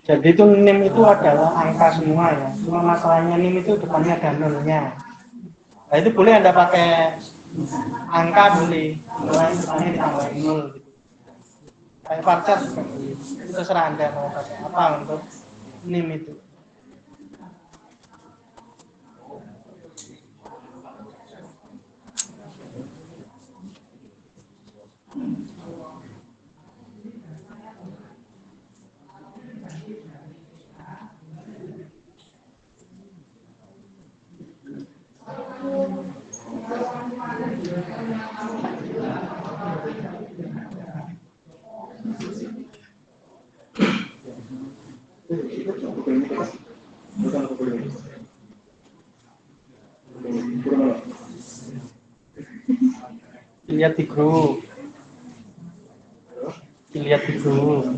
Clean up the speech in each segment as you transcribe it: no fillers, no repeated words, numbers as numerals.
Jadi itu NIM itu adalah angka semua ya. Cuma masalahnya NIM itu depannya ada nolnya. Nah itu boleh Anda pakai angka boleh, mulai depannya ditambahin nol. Kayak varchar juga boleh. Itu terserah Anda mau pakai apa untuk NIM itu. Dilihat di grup. Dilihat di grup.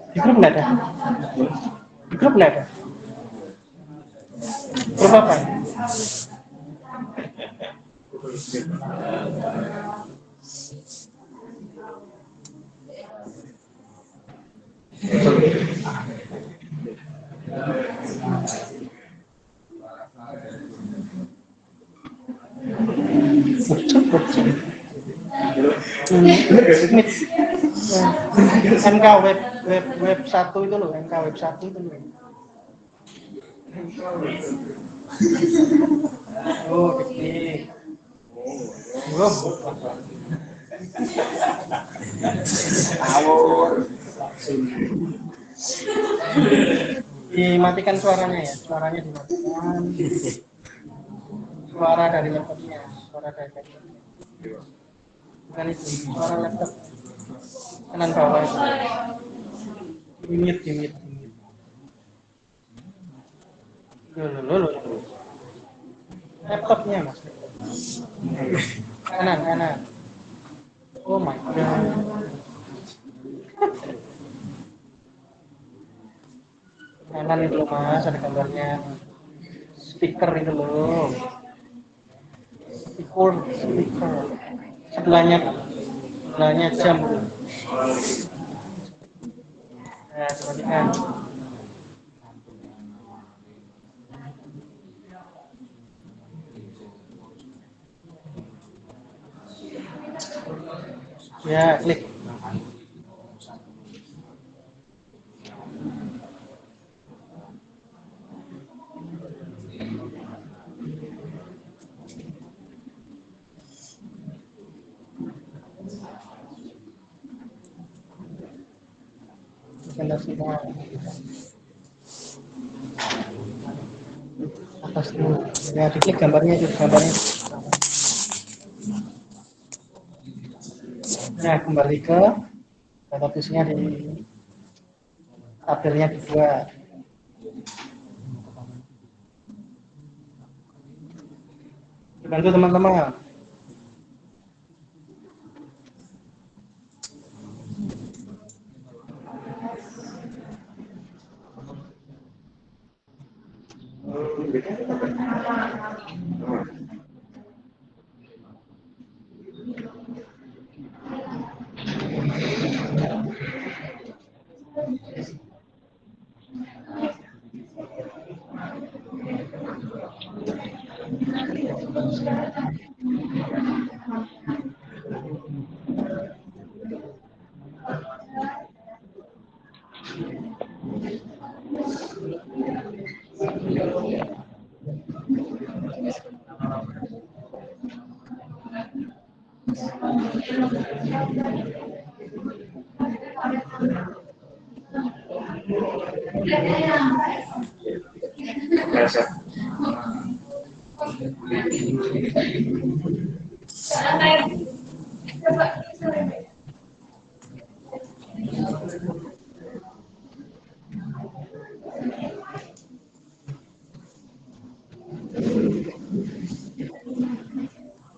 Di grup nggak ada? Di grup nggak ada? Grup apa? MK web 1 itu loh, MK web 1 itu loh. Oh, gede. Dimatikan suaranya ya, suaranya dimatikan. Suara dari laptopnya, suara dari laptopnya. Bukan itu, suara laptop kanan bawah itu. Dimit. Loh. Laptopnya mas. Kanan. Oh my god. Kanan itu loh mas, ada gambarnya. Speaker itu loh. Speaker. Sebelahnya jam. Nah, sebalikan. Ya, klik. Anda semua atas dulu. Ya, diklik gambarnya itu, gambarnya. Nah, kembali ke database-nya di tabelnya dibuat. Dibantu teman-teman.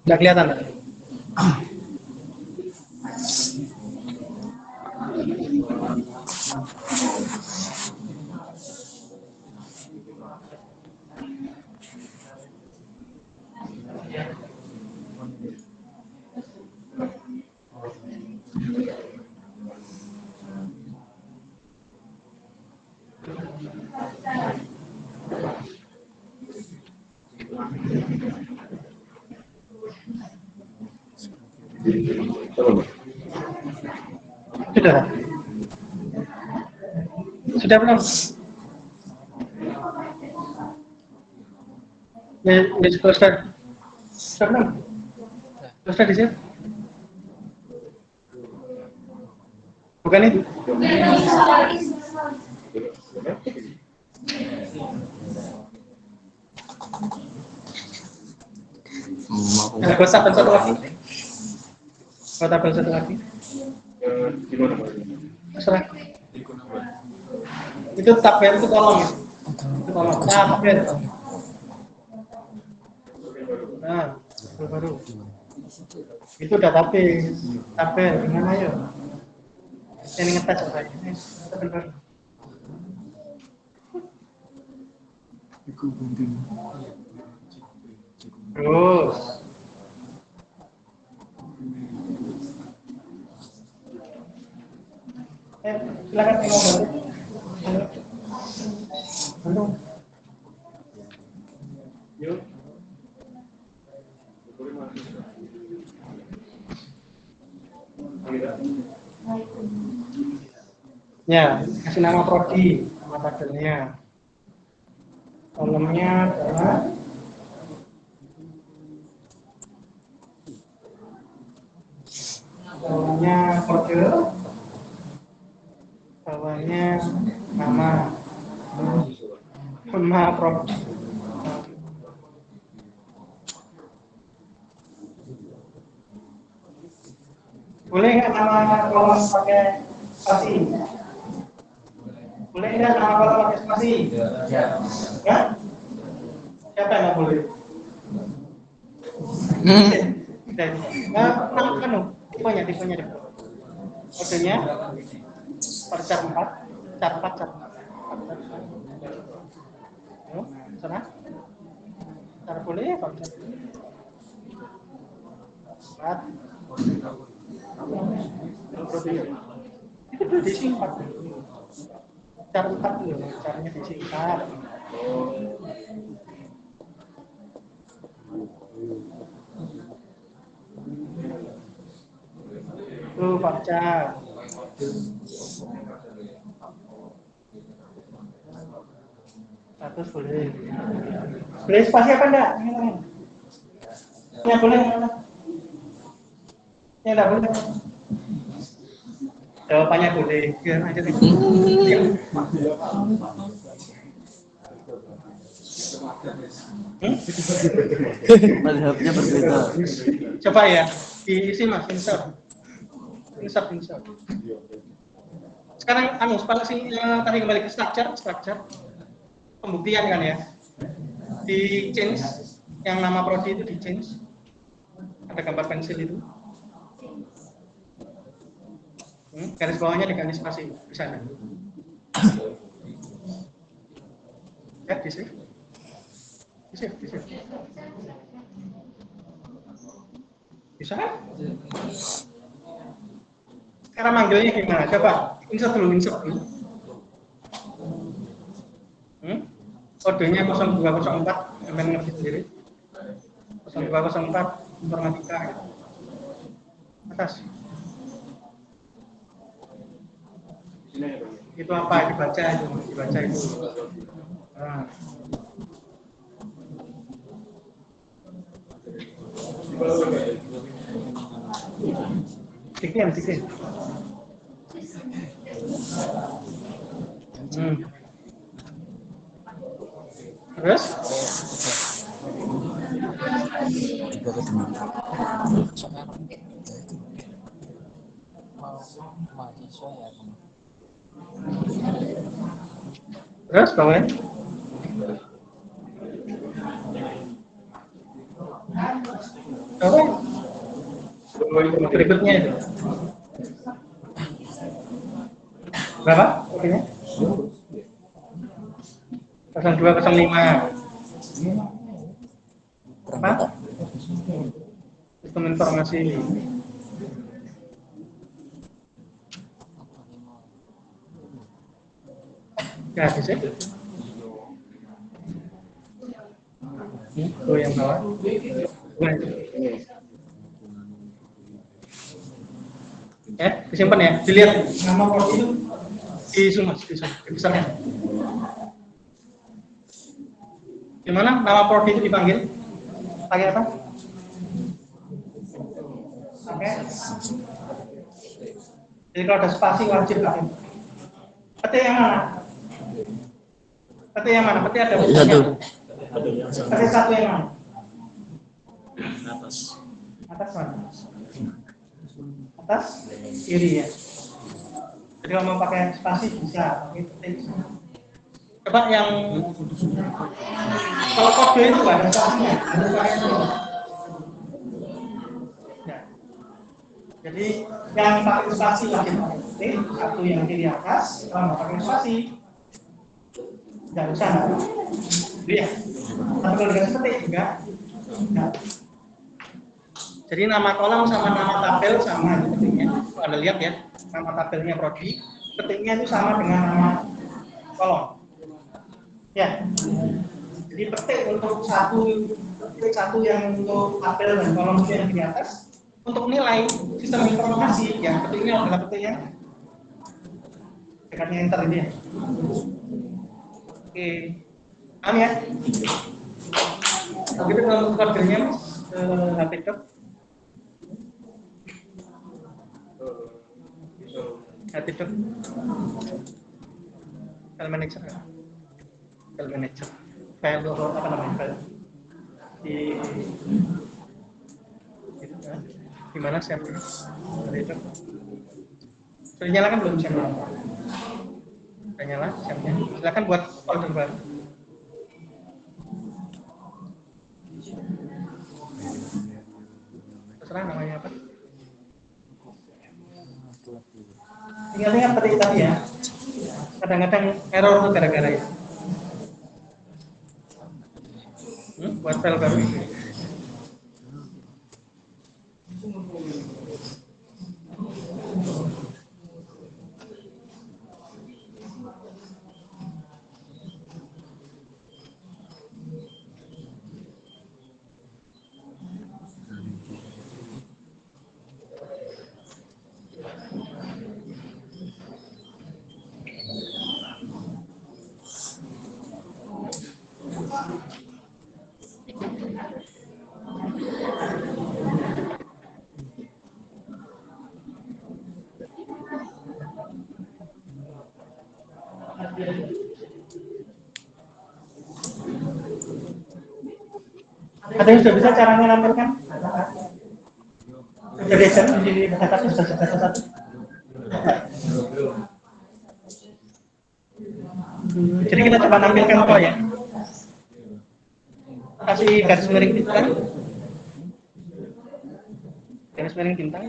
Nggak kelihatan. Sudah. Sudah belum? Ya, Ustaz. Sudah belum? Ustaz di sini? Bukan itu? Kau tabel satu lagi. Kau tabel satu lagi. Terserah. Itu tabel itu kolom ya. Itu kolom. Tabel. Nah, baru. Itu udah tabel gimana ya? Ini ngetes apa ini? Tabel baru. Terus. Silakan tengok baru. Halo. Yuk. Ya, kasih nama prodi, nama tabelnya. Kolomnya adalah bawahnya kode, bawahnya nama prodi. Boleh nggak nama kolom pakai spasi? Boleh nggak nama kolom pakai spasi? Ya. Siapa yang nggak boleh? Tipenya deh. Kodenya per cat 4, cat 4. Yuk, sana. Cara boleh ya, Pak? 4. Itu udah disingkat. Cara 4 dulu, caranya disingkat. Tuh baca. Status boleh. Boleh spasi apa enggak? Ya boleh. Ya enggak boleh. Jawabannya boleh. Biar aja gitu. Madhabnya berbeda. Coba ya, diisi mas, insert. Sekarang spasi tadi kembali ke structure. Pembuktian kan ya. Di change yang nama prodi itu di change. Ada gambar pensil itu. Garis bawahnya diganti spasi di sana. Ya, di sini. Bisa kan? Cara manggilnya gimana? Coba insert dulu. Kodenya 0204, kalian ngerti sendiri. 0204 informatika gitu. Atas. Itu apa? Dibaca itu. Nah. Dikit. Terus? Juga ketemu. Sekarang mau mahasiswa ya aku. Terus bawahnya? Apa? Berikutnya itu. Berapa? Oke-nya? 0205. Apa? Sistem informasi. Gratis ya? Itu yang bawah. Ya, disimpan ya. Dilihat nama port itu di Sumas, di besarnya. Gimana nama port itu dipanggil? Pakai apa? Pakai. Jadi kalau ada spasi wajib pakai. Peti yang mana? Peti yang mana? Peti ada Satu. Peti satu yang mana? Atas. Atas mana? Atas kiri ya. Jadi kalau mau pakai spasi bisa, pakai peti bisa. Coba yang kalau kode itu ada spasinya, ada pakai itu. Ya. Jadi yang pakai spasi wajib pakai peti, satu yang kiri atas. Kalau mau pakai spasi, jangan usah. Iya. Tapi kalau dengan peti enggak. Enggak. Jadi nama kolom sama nama tabel sama petinya. Kalau Anda lihat ya, nama tabelnya prodi, petinya itu sama dengan nama kolom. Ya. Jadi petik untuk satu yang untuk tabel dan kolom yang di atas. Untuk nilai sistem informasi, yang petiknya adalah petik yang dekatnya enter ini ya. Oke. Paham ya? Begitu kalau kodenya HP Doc. Hati Doc. File manager. File manager. File apa namanya? File di gitu kan. Gimana share-nya? Hati Doc. Sudah nyalakan belum share-nya? Sudah nyala share-nya. Silakan buat folder baru. Terserah namanya apa. Ingat-ingat petik tadi ya. Kadang-kadang error itu gara-gara itu. Buat file baru. Ada yang sudah bisa caranya lampirkan? Sudah bisa di database sudah satu. Jadi kita coba nampilkan apa ya? Kasih garis miring bintang. Garis miring bintang.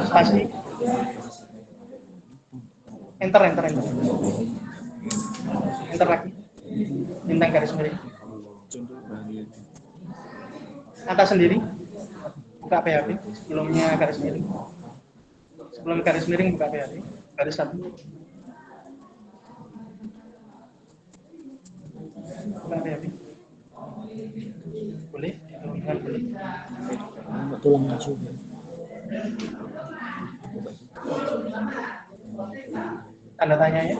Spasi. Enter. Enter lagi. Bintang garis miring. Atas sendiri. Buka PHP. Sebelumnya garis miring. Sebelum garis miring buka PHP. Garis satu. Buka PHP. Boleh? Bukan boleh. Tulang kasut. Tanda tanyanya?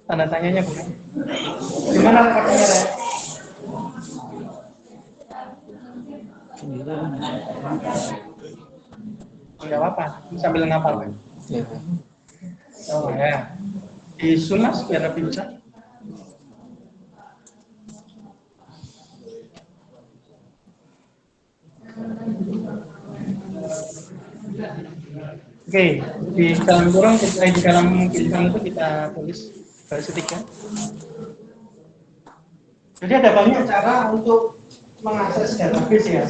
Tanda tanyanya bukan? Gimana katanya ya? Nggak apa-apa, sambil ngapal. Ya. Oh ya, di zoom mas biar lebih bisa. Oke, di dalam kurung, di dalam kehidupan itu kita tulis garis ketiga. Jadi ada banyak cara untuk mengakses database ya.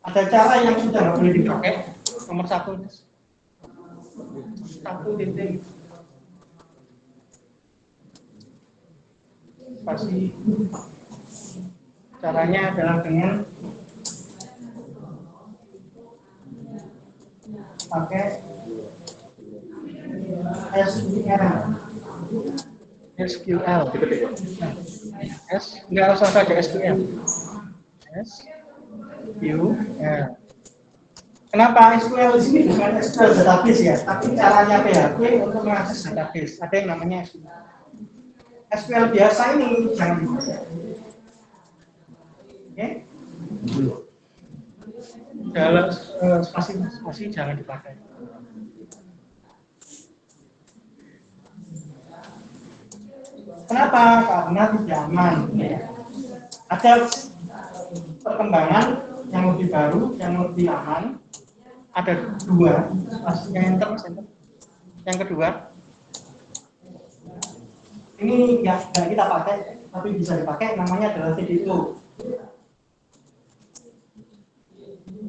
Ada cara yang sudah nggak boleh dipakai. Nomor satu, titik pasti caranya adalah dengan pakai SQL. Nggak usah pakai SQL. SQL. Kenapa SQL di sini bukan SQL database ya, tapi caranya PHP untuk mengakses database. Ada yang namanya SQL. SQL biasa ini jangan dipakai. Oke? Dalam spasi jangan dipakai. Kenapa? Karena tidak aman. Ada perkembangan yang lebih baru, yang lebih aman. Ada dua, yang yang kedua, ini ya kita pakai, tapi bisa dipakai, namanya adalah PDO.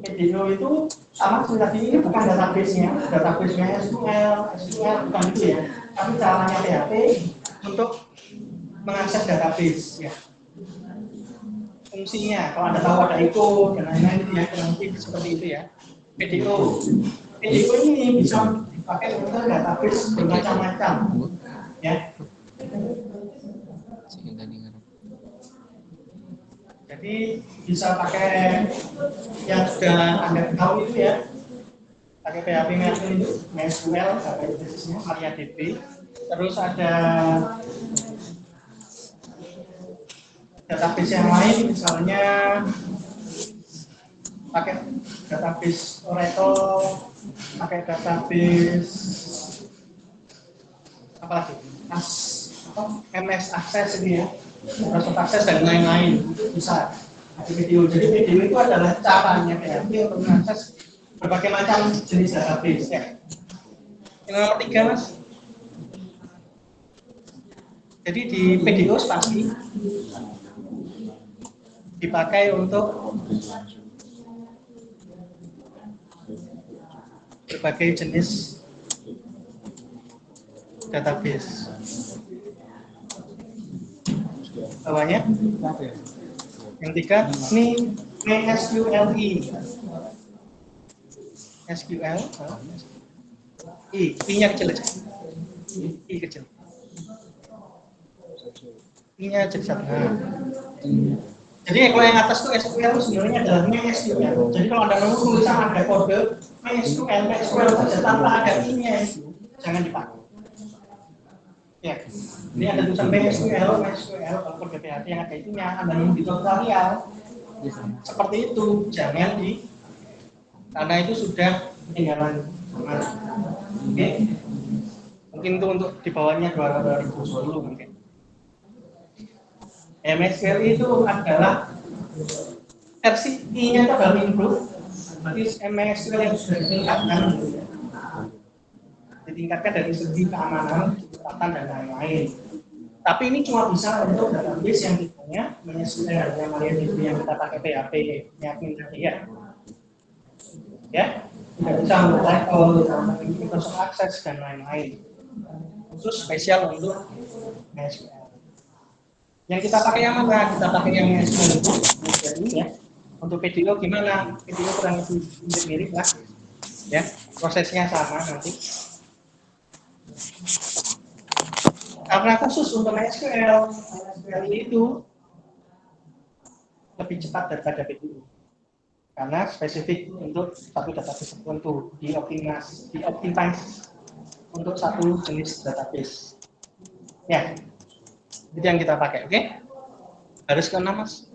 PDO itu sama seperti tadi, ini bukan database-nya SQL bukan itu ya, tapi caranya PHP untuk mengakses database ya. Fungsinya, kalau Anda tahu ada echo dan lain-lain itu ya, nanti seperti itu ya. PDO ini bisa dipakai untuk database bermacam-macam ya. Jadi bisa pakai yang sudah Anda tahu itu ya, pakai PHP MySQL, basisnya MariaDB. Terus ada database yang lain, misalnya pakai database Oracle, pakai database apa lagi? MS Access ini ya, Microsoft Access dan lain-lain bisa ada video. Jadi video itu adalah caranya PHP untuk mengakses berbagai macam jenis database ya. Yang nomor 3 mas. Jadi di PDO pasti dipakai untuk berbagai jenis database. Bawahnya yang 3 ini MySQLi. SQL I-nya kecil aja. I kecil. I-nya jadi satu. Jadi kalau yang atas itu SQL sebenarnya adalah MySQL. Jadi kalau Anda nemu tulisan ada kode MySQL saja tanpa ada I-nya itu jangan dipakai. Ya, ini ada tulisan MySQL kalau kode PHP yang ada itunya Anda nemu di tutorial seperti itu jangan di, karena itu sudah ketinggalan. Oke, mungkin itu untuk di bawahnya 2010 mungkin. MySQL itu adalah versi I-nya itu adalah improve, berarti MySQL yang sudah ditingkatkan dari segi keamanan, kecepatan dan lain-lain. Tapi ini cuma bisa untuk database yang tipenya MySQL yang MariaDB yang kita pakai PHP nyakin tadi ya. Ya, tidak bisa untuk Oracle, Microsoft Access dan lain-lain. Khusus spesial untuk MySQL. Yang kita pakai yang mana? Kita pakai yang MySQL ini ya. Untuk PDO gimana? PDO kurang lebih mirip lah. Ya, prosesnya sama nanti. Karena khusus untuk MySQL itu lebih cepat daripada PDO. Karena spesifik untuk satu database tertentu, dioptimize untuk satu jenis database. Ya, itu yang kita pakai, oke? Baris ke-6 mas,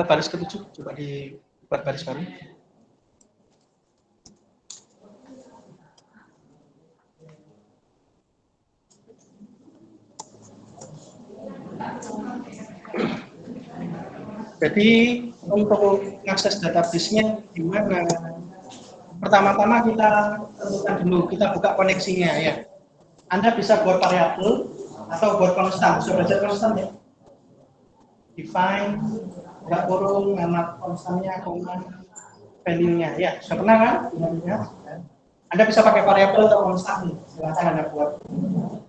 baris ke-7 coba dibuat baris baru. Jadi untuk mengakses database-nya gimana? Pertama-tama kita tentukan dulu, kita buka koneksinya ya. Anda bisa buat variabel atau buat konstan. Sudah belajar konstan ya? Define, buka kurung, nama konstannya, koma, value-nya. Ya, sudah pernah kan? Ya. Anda bisa pakai variabel atau konstan. Silahkan Anda buat.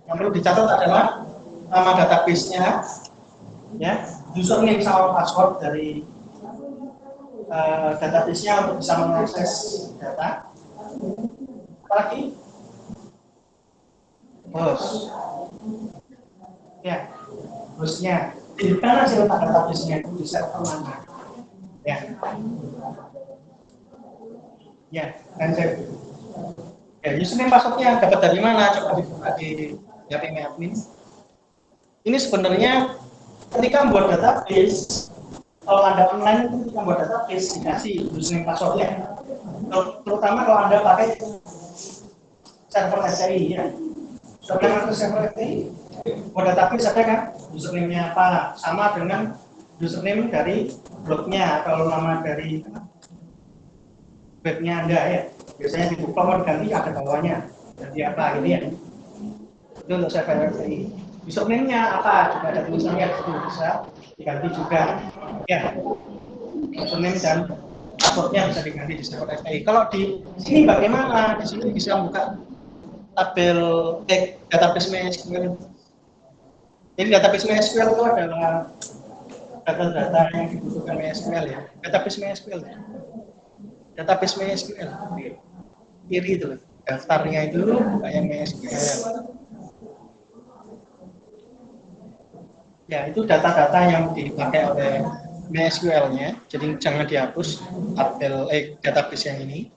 Yang perlu dicatat adalah nama database-nya, ya, username sama password dari database-nya untuk bisa mengakses data. Apalagi host, ya, hostnya. Di mana sih letak database-nya itu bisa kemana? Ya, ya, dan saya. Ya, username passwordnya dapat dari mana? Coba dibuka di Yapime admin. Ini sebenarnya ketika membuat database, kalau Anda online itu ketika membuat database dikasih username passwordnya. Terutama kalau Anda pakai server SCI ya. Server SCI, buat database ada kan username-nya apa? Sama dengan username dari blognya atau nama dari webnya Anda ya. Biasanya di Google ganti ada bawahnya. Ganti apa gitu ya. Itu untuk server SCI. Username-nya apa? Juga ada tulisannya di situ, bisa diganti juga. Ya, username dan passwordnya bisa diganti di server SCI. Kalau di sini bagaimana? Di sini bisa buka tabel database MySQL. Jadi database MySQL itu adalah data-data yang dibutuhkan MySQL ya. Database MySQL. Database MySQL. Kiri itu loh. Daftarnya itu kayak MySQL. Ya, itu data-data yang dipakai oleh MySQL-nya. Jadi jangan dihapus tabel database yang ini.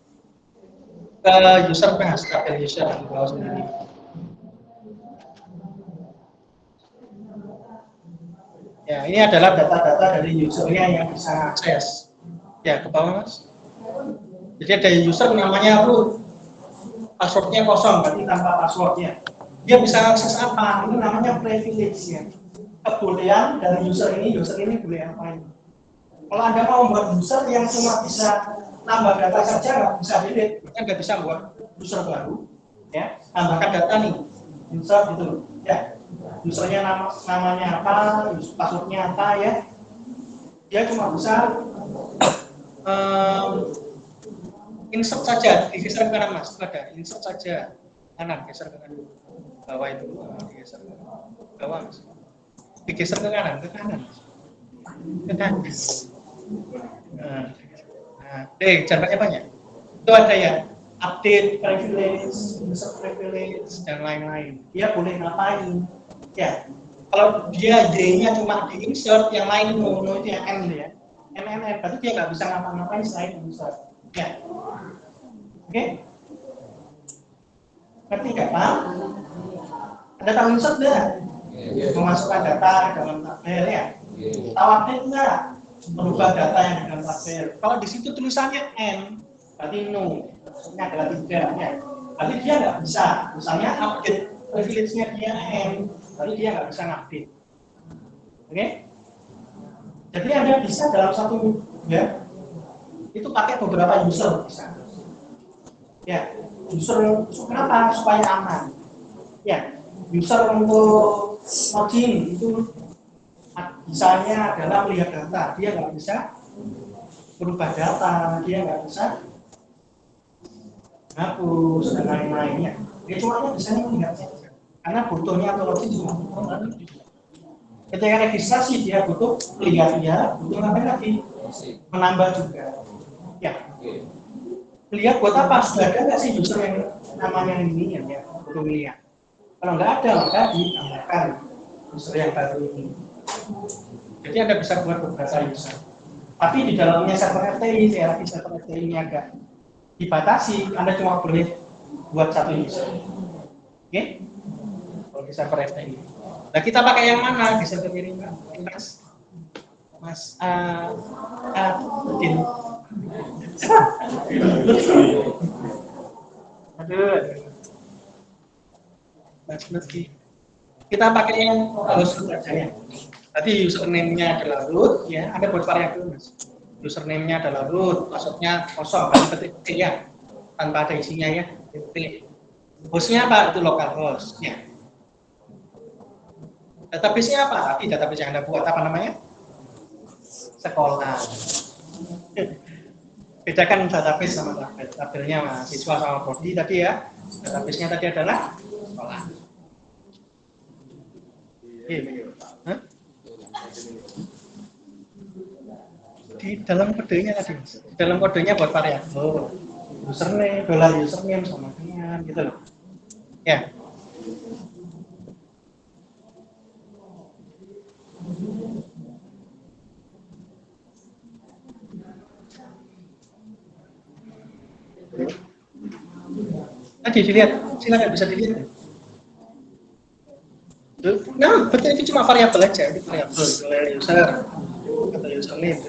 Ke user mas, tabel user di bawah sendiri. Ya, ini adalah data-data dari usernya yang bisa akses. Ya, ke bawah mas. Jadi ada user namanya root, passwordnya kosong, berarti tanpa passwordnya. Dia bisa akses apa? Ini namanya privilege ya. Kebolehan dari user ini boleh apa ini? Kalau Anda mau membuat user yang cuma bisa tambah data saja, nggak bisa delete, Anda bisa buat user baru, ya, tambahkan data nih, user gitu, ya, usernya namanya apa, passwordnya apa, ya, dia cuma bisa insert saja, digeser ke kanan mas, ada insert saja, kanan, geser ke kanan, bawah itu, digeser ke bawah mas, digeser ke kanan, ke kanan. Nah, caranya banyak. Itu ada ya, update privilege, insert privilege, dan lain-lain. Dia boleh ngapain? Ya, kalau dia Y-nya cuma di insert, yang lain mono itu yang M ya. MMM, berarti dia nggak bisa ngapa-ngapain selain insert. Ya, oke? Ngerti nggak Pak? Ada tahu insert nggak? Memasukkan data dalam tabel ya. Tahu update nggak? Merubah data yang di dalam tabel. Kalau di situ tulisannya N, berarti no. Maksudnya adalah tidak ya. Berarti dia nggak bisa. Misalnya update privilege-nya dia N, berarti dia nggak bisa update. Oke? Jadi Anda bisa dalam satu ya, itu pakai beberapa user bisa. Ya, user kenapa? Supaya aman. Ya, user untuk login itu misalnya adalah melihat data, dia nggak bisa berubah data, dia nggak bisa hapus dan lain-lainnya. Dia cuma bisa melihat saja, karena butuhnya atau login cuma ketika registrasi dia butuh melihat dia, butuh apa lagi? Menambah juga. Ya, lihat buat apa? Sudah ada nggak sih user yang namanya ini ya butuh melihat? Kalau nggak ada maka ditambahkan user yang baru ini. Jadi Anda bisa buat beberapa user. Tapi di dalamnya server FTI, saya lagi server FTI ini agak dibatasi. Anda cuma boleh buat satu user. Oke? Kalau di server FTI. Nah kita pakai yang mana di server ini, Mas? Mas Udin. Aduh. Mas Lutfi. Kita pakai yang host aja ya. Tadi username-nya adalah root, ya. Ada buat variabel mas. Username-nya adalah root, password-nya kosong, ketik T ya, tanpa ada isinya ya. T. Host-nya apa? Itu localhost. Ya. Database-nya apa? Tadi database yang Anda buat apa namanya? Sekolah. Bedakan database sama tabel. Tabelnya mahasiswa sama prodi tadi ya. Database-nya tadi adalah sekolah. Hah? Di dalam kodenya tadi, di dalam kodenya buat variabel username, username sama dengan gitu loh. Ya. Tadi dilihat, silakan bisa dilihat. Nah, betul itu cuma variabel aja, itu variabel user atau username.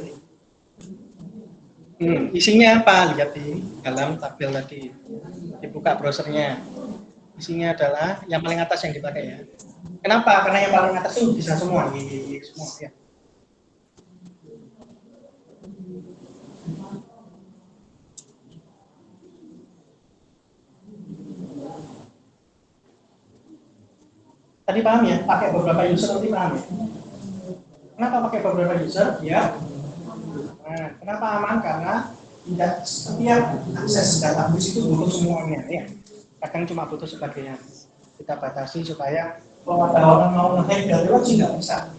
Isinya apa? Lihat di dalam tabel tadi. Dibuka browsernya. Isinya adalah yang paling atas yang dipakai ya. Kenapa? Karena yang paling atas itu bisa semua, semua ya. Tadi paham ya? Pakai beberapa user nanti paham ya? Kenapa pakai beberapa user? Ya. Nah, kenapa aman? Karena tidak setiap akses database itu butuh semuanya ya. Kadang cuma butuh sebagian. Kita batasi supaya kalau ada orang mau nge-hack dari login nggak bisa.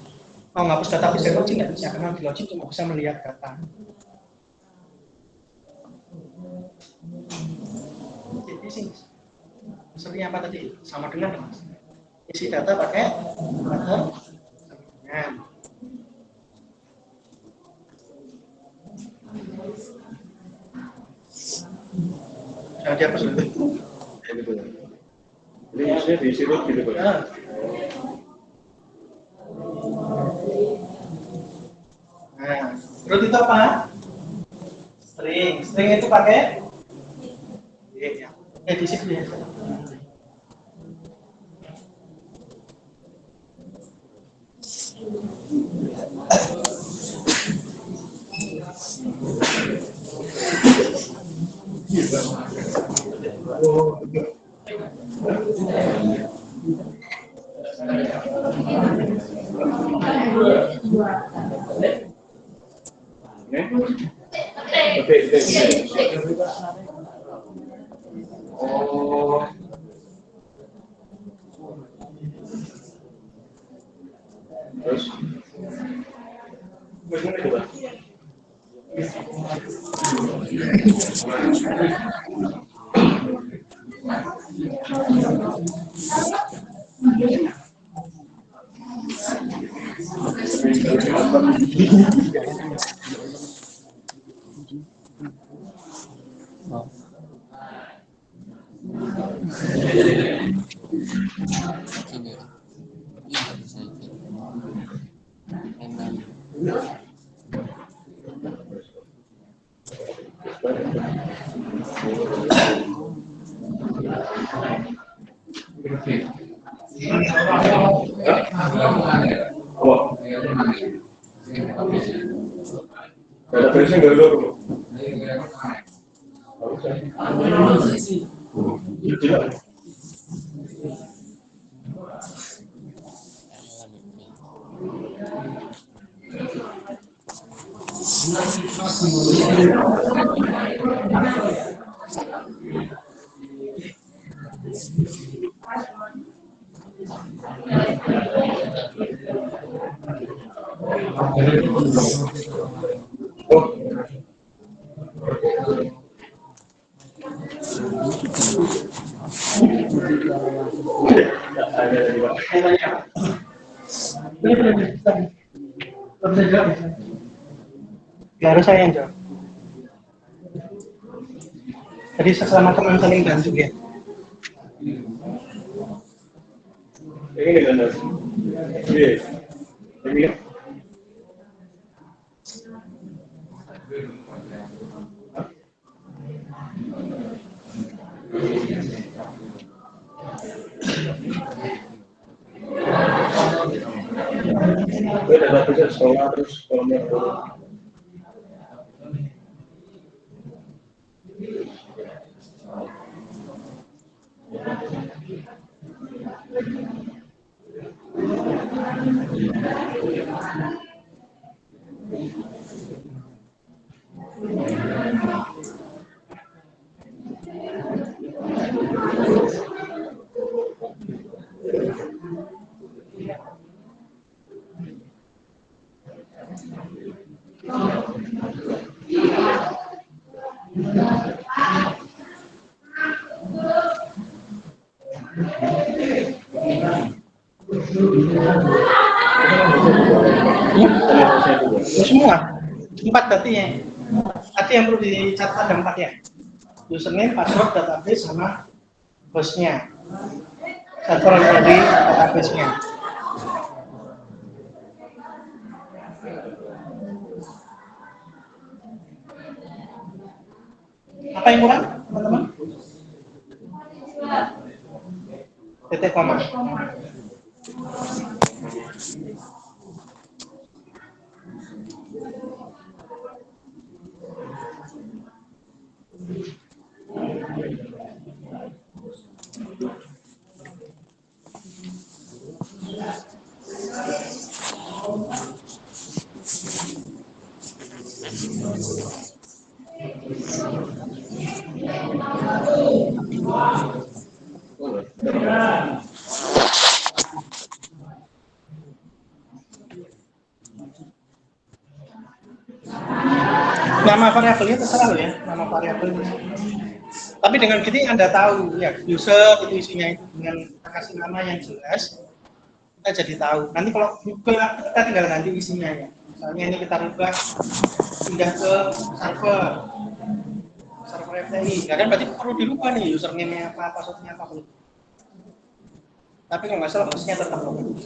Mau ngapus database dari login nggak bisa, karena di login cuma bisa melihat data. Jadi sih, usernya apa tadi? Sama dengan isi data pakai metode sampingan. Jangan dihapus dulu. Ini maksudnya diisi root gitu Pak? Nah. Nah, root itu apa? String. String itu pakai di sini ya. Oh. Terus bagaimana itu Pak? Ada versi nggak dulu? Harus saya yang jawab. Jadi sesama teman saling bantu ya. Ini kan ada. Iya. Ini. sekolah terus kolomnya huruf. Semua 4 berarti ya. Tadi yang perlu dicatat ada 4 ya. Username, password, database sama hostnya. Server dari database-nya. Apa yang kurang, teman-teman? Titik koma. Nama variabelnya terserah lo ya, nama variabelnya. Tapi dengan gini Anda tahu ya, user itu isinya itu dengan kasih nama yang jelas, kita jadi tahu. Nanti kalau rubah, kita tinggal ganti isinya ya. Misalnya ini kita rubah pindah ke server FTI. Ya kan berarti perlu dirubah nih username-nya apa, password-nya apa perlu. Tapi kalau nggak salah hostnya tetap login.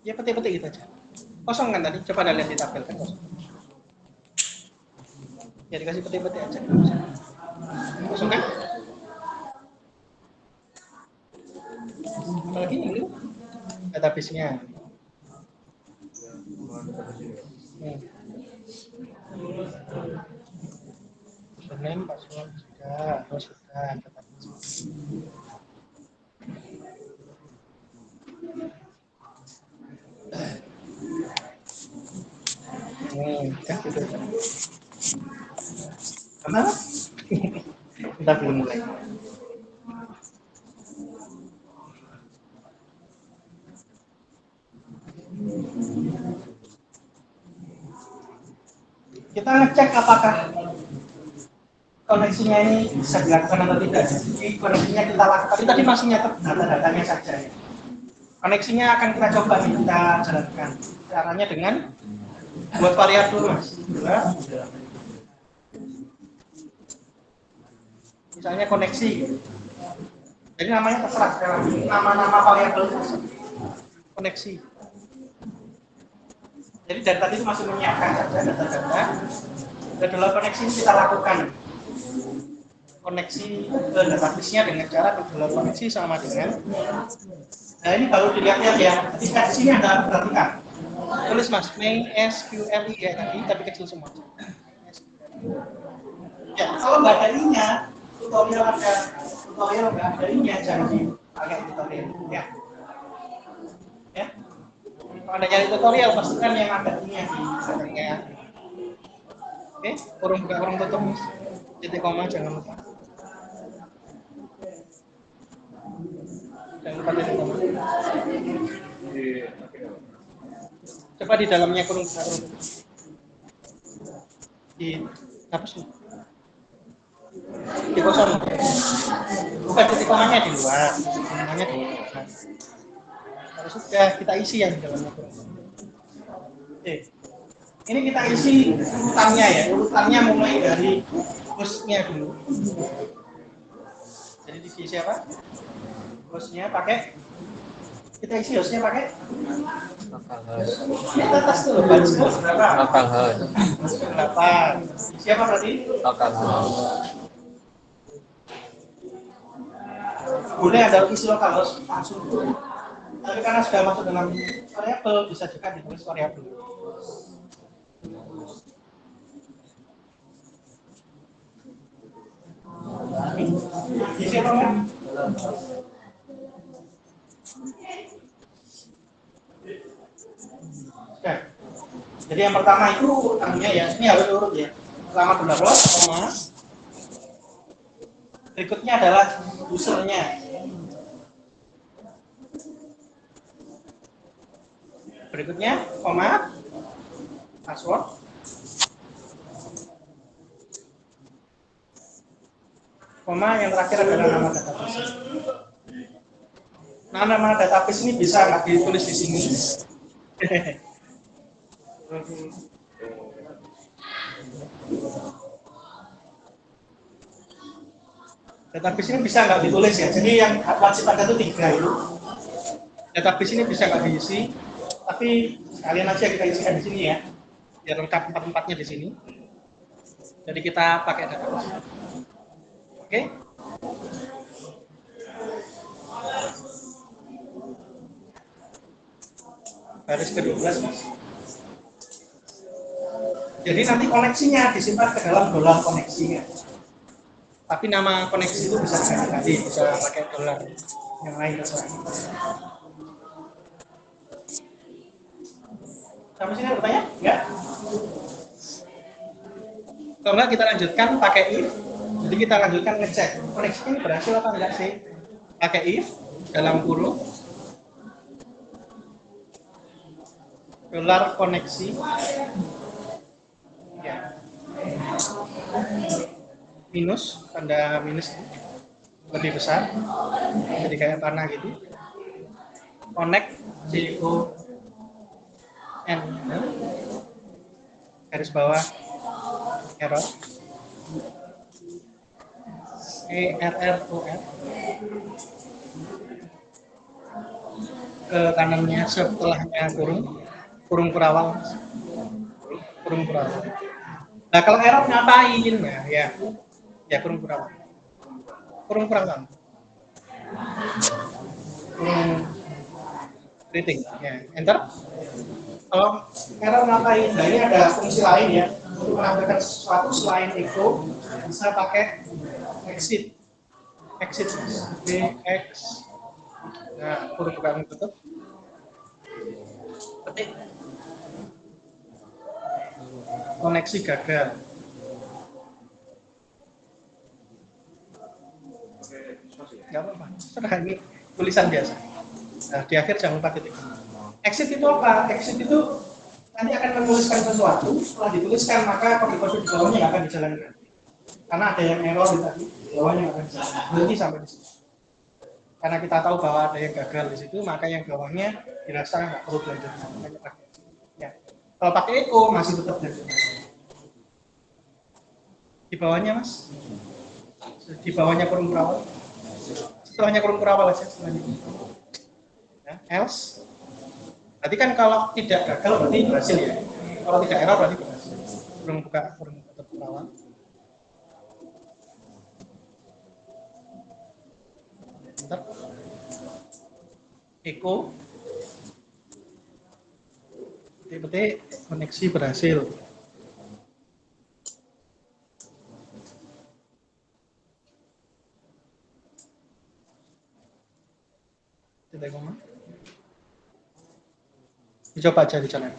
Ya petik-petik gitu aja. Kosong kan tadi? Coba Anda lihat di tabel kan kosong. Ya dikasih petik-petik aja. Kosong kan? Apalagi ini database-nya. Username, password sudah, host sudah, database. Kan gitu. Kenapa? Kita belum mulai. Kita ngecek apakah koneksinya ini bisa dilakukan atau tidak. Jadi koneksinya kita lakukan. Tadi masih nyatet data-datanya saja. Koneksinya akan kita coba nih, kita jalankan. Caranya dengan buat variabel mas. Misalnya koneksi. Jadi namanya terserah. Nama-nama variabel koneksi. Jadi dari tadi itu masih menyiapkan saja data-data. Dalam koneksi ini kita lakukan koneksi ke database-nya dengan cara dalam koneksi sama dengan. Nah ini baru dilihat-lihat ya. Ketika di sini ada perhatikan. Tulis mas, main SQLi ya tadi, tapi kecil semua. Ya kalau nggak ada i-nya, tutorial nggak ada i-nya jangan dipakai tutorial ya. Ya. Kalau Anda cari tutorial pastikan yang ada i-nya di belakangnya. Oke, kurung buka kurung tutup mas. Titik koma jangan lupa. Jangan lupa titik koma. Coba di dalamnya kurung buka kurung tutup. Di apa sih? Di kosong. Bukan titik komanya di luar. Komanya di luar. Kalau sudah kita isi yang di dalamnya kurung. Oke. Ini kita isi urutannya ya, urutannya mulai dari hostnya dulu. Jadi diisi apa? Hostnya pakai, kita isi hostnya pakai kita tes dulu, baris host berapa? Berapa? Siapa berarti? boleh ada isi lokal harus langsung. Tapi karena sudah masuk dalam variabel bisa juga ditulis variabel. Isi apa enggak? Oke. Jadi yang pertama itu urutannya ya, ini harus urut ya. Pertama double quote, koma. Berikutnya adalah usernya. Berikutnya koma, password. Koma yang terakhir adalah nama database. Nah, nama database ini bisa nggak ditulis di sini? Database ini bisa nggak ditulis ya? Jadi yang wajib ada itu 3 itu. Database ini bisa nggak diisi, tapi sekalian aja kita isikan di sini ya, biar lengkap tempat-tempatnya di sini. Jadi kita pakai database. Oke? Baris ke-12 mas. Jadi nanti koneksinya disimpan ke dalam dolar koneksinya. Tapi nama koneksi itu bisa diganti, bisa pakai dolar yang lain terserah. Sampai sini ada pertanyaan? Enggak? Kalau enggak kita lanjutkan pakai if. Jadi kita lanjutkan ngecek koneksi ini berhasil apa enggak sih? Pakai if dalam kurung dolar koneksi ya. Minus, tanda minus lebih besar, jadi kayak panah gitu. Connect CON garis bawah error ERROR ke kanannya setelahnya kurung kurawal. Nah kalau error ngapain ya kurung kurawal kurung rating ya enter. Kalau error ngapain? Nah ini ada fungsi lain ya untuk menampilkan sesuatu selain echo, bisa pakai exit dx. Nah kurung kurawal tutup, ketik koneksi gagal. Nggak apa-apa, sudah ini tulisan biasa. Nah, di akhir jangan lupa titik. Exit itu apa? Exit itu nanti akan menuliskan sesuatu, setelah dituliskan maka kode-kode di bawahnya nggak akan dijalankan. Karena ada yang error di tadi, di bawahnya nggak akan dijalankan. Berhenti sampai di situ. Karena kita tahu bahwa ada yang gagal di situ, maka yang bawahnya dirasa nggak perlu dilanjutkan. Ya. Kalau pakai echo masih tetap dilanjutkan. Di bawahnya mas, di bawahnya kurung kurawal. Setelahnya kurung kurawal aja setelahnya. Ya, else. Berarti kan kalau tidak gagal berarti berhasil ya. Kalau tidak error berarti berhasil. Kurung tutup kurawal. Bentar. Echo. Petik koneksi berhasil. Titik koma. Dicoba aja di channel.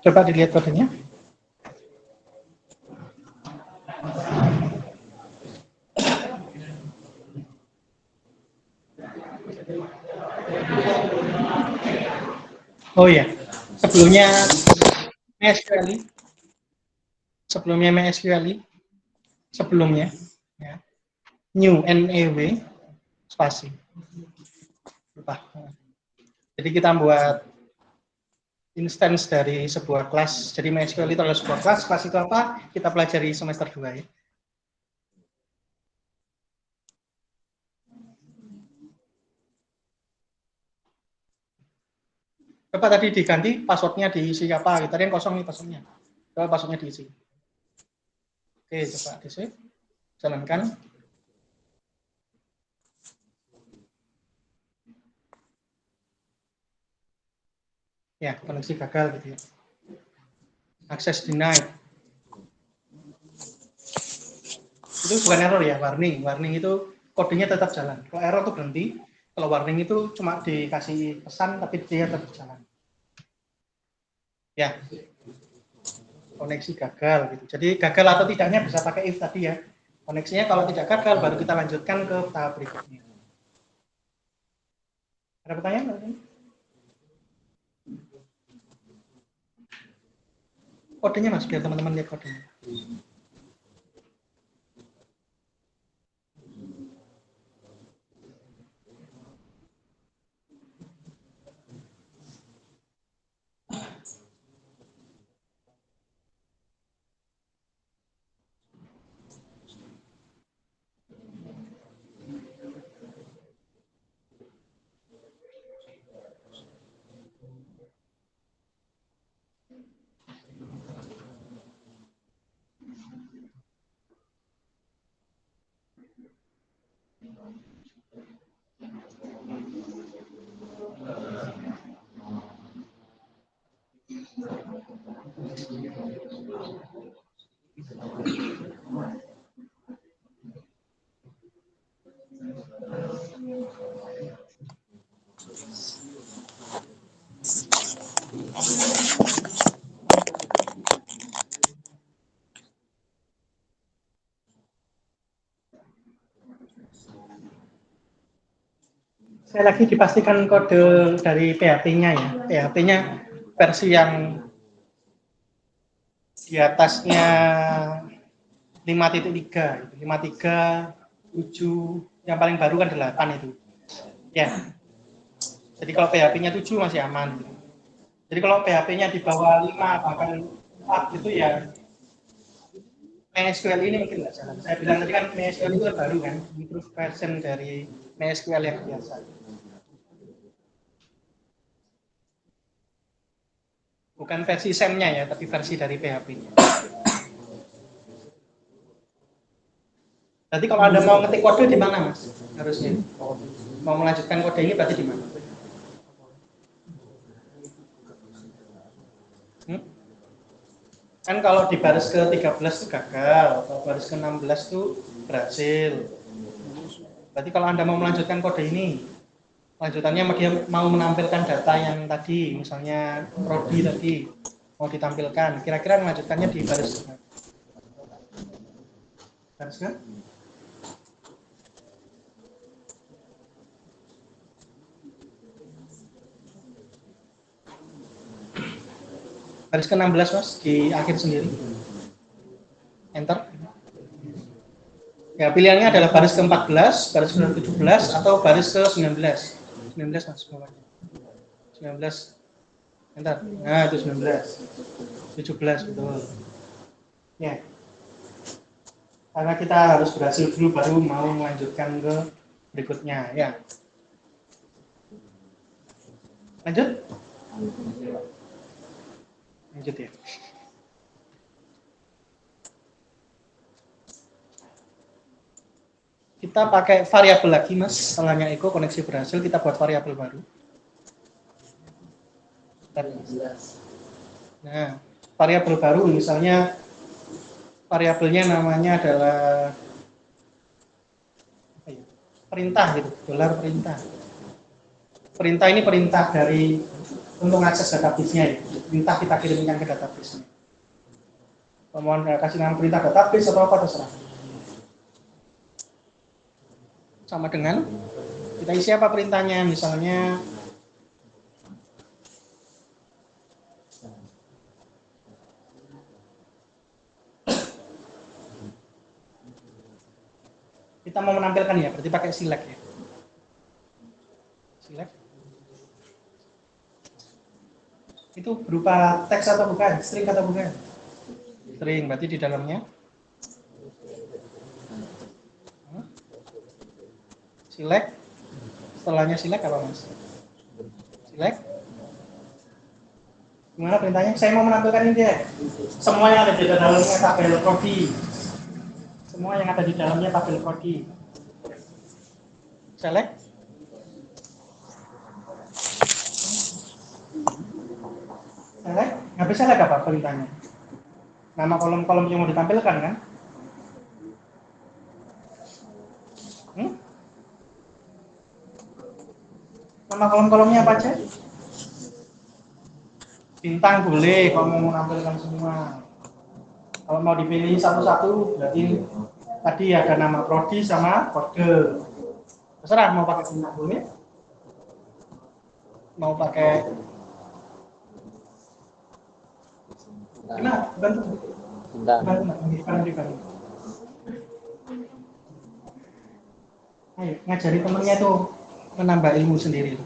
Coba dilihat kodenya. Oh iya, sebelumnya MySQL, sebelumnya MySQL, sebelumnya ya, new new spasi lupa. Jadi kita buat instance dari sebuah kelas. Jadi MySQL itu adalah sebuah kelas. Kelas itu apa? Kita pelajari semester 2 ya. Coba tadi diganti passwordnya diisi apa? Tadi yang kosong nih passwordnya. Coba passwordnya diisi. Oke, coba diisi. Jalankan. Ya, koneksi gagal gitu ya. Access denied. Itu bukan error ya, warning. Warning itu kodenya tetap jalan. Kalau error itu berhenti, kalau warning itu cuma dikasih pesan tapi dia tetap jalan. Ya, koneksi gagal gitu. Jadi gagal atau tidaknya bisa pakai if tadi ya. Koneksinya kalau tidak gagal baru kita lanjutkan ke tahap berikutnya. Ada pertanyaan? Kodenya mas, biar teman-teman lihat kodenya. Saya lagi dipastikan kode dari PHP-nya ya. PHP-nya versi yang di atasnya 5.3, 5.3, 7, yang paling baru kan 8 itu. Ya. Jadi kalau PHP-nya 7 masih aman. Jadi kalau PHP-nya di bawah 5 bahkan 4 itu ya MySQL ini mungkin nggak jalan. Saya bilang tadi kan MySQL itu baru kan, improve version dari MySQL yang biasa. Bukan versi SAM-nya ya, tapi versi dari PHP-nya. Nanti kalau Anda mau ngetik kode di mana, Mas? Harusnya. Mau melanjutkan kode ini berarti di mana? Kan kalau di baris ke-13 itu gagal, kalau baris ke-16 itu berhasil. Berarti kalau Anda mau melanjutkan kode ini, lanjutannya dia mau menampilkan data yang tadi, misalnya Prodi tadi, mau ditampilkan. Kira-kira melanjutkannya di baris ke? Baris ke-16 mas, di akhir sendiri. Enter. Ya, pilihannya adalah baris ke-14, baris ke-17, atau baris ke-19. 19 mas, bawahnya. 19. Enter. Nah, itu 19. 17, betul. Ya. Karena kita harus berhasil dulu baru mau melanjutkan ke berikutnya. Ya. Lanjut? Lanjut ya. Kita pakai variabel lagi mas, setelahnya echo koneksi berhasil, kita buat variabel baru. Nah, variabel baru misalnya variabelnya namanya adalah perintah gitu, dolar perintah. Perintah ini perintah dari untuk akses database-nya ya. Perintah kita kirimkan ke database-nya. Mohon kasih nama perintah database atau apa terserah. Sama dengan kita isi apa perintahnya, misalnya kita mau menampilkan ya, berarti pakai select ya. Select. Itu berupa teks atau bukan? String atau bukan? String, berarti di dalamnya select. Setelahnya select apa mas? Select. Gimana perintahnya? Saya mau menampilkan ini ya. Semua yang ada di dalamnya tabel prodi. Semua yang ada di dalamnya tabel prodi. Select. Select. Habis select apa perintahnya? Nama kolom-kolom yang mau ditampilkan kan? Nama kolom-kolomnya apa aja? Bintang boleh kalau mau menampilkan semua. Kalau mau dipilih satu-satu, berarti tadi ada nama prodi sama kode. Terserah mau pakai bintang boleh, mau pakai gimana? Bantu. Bantu. Ayo ngajari temennya tuh menambah ilmu sendiri.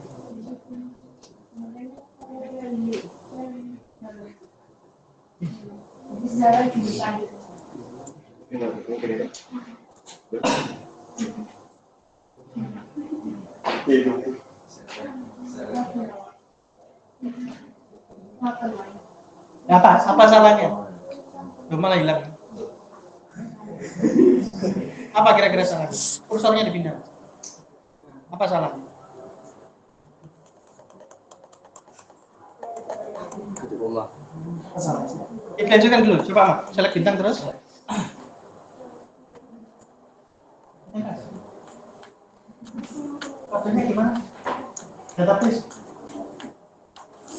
Apa salahnya? Belum malah hilang. Apa kira-kira salahnya? Kursornya dipindah. Apa salahnya? Dilanjutkan dulu, coba Mak. Select bintang terus. Kodenya gimana? Database.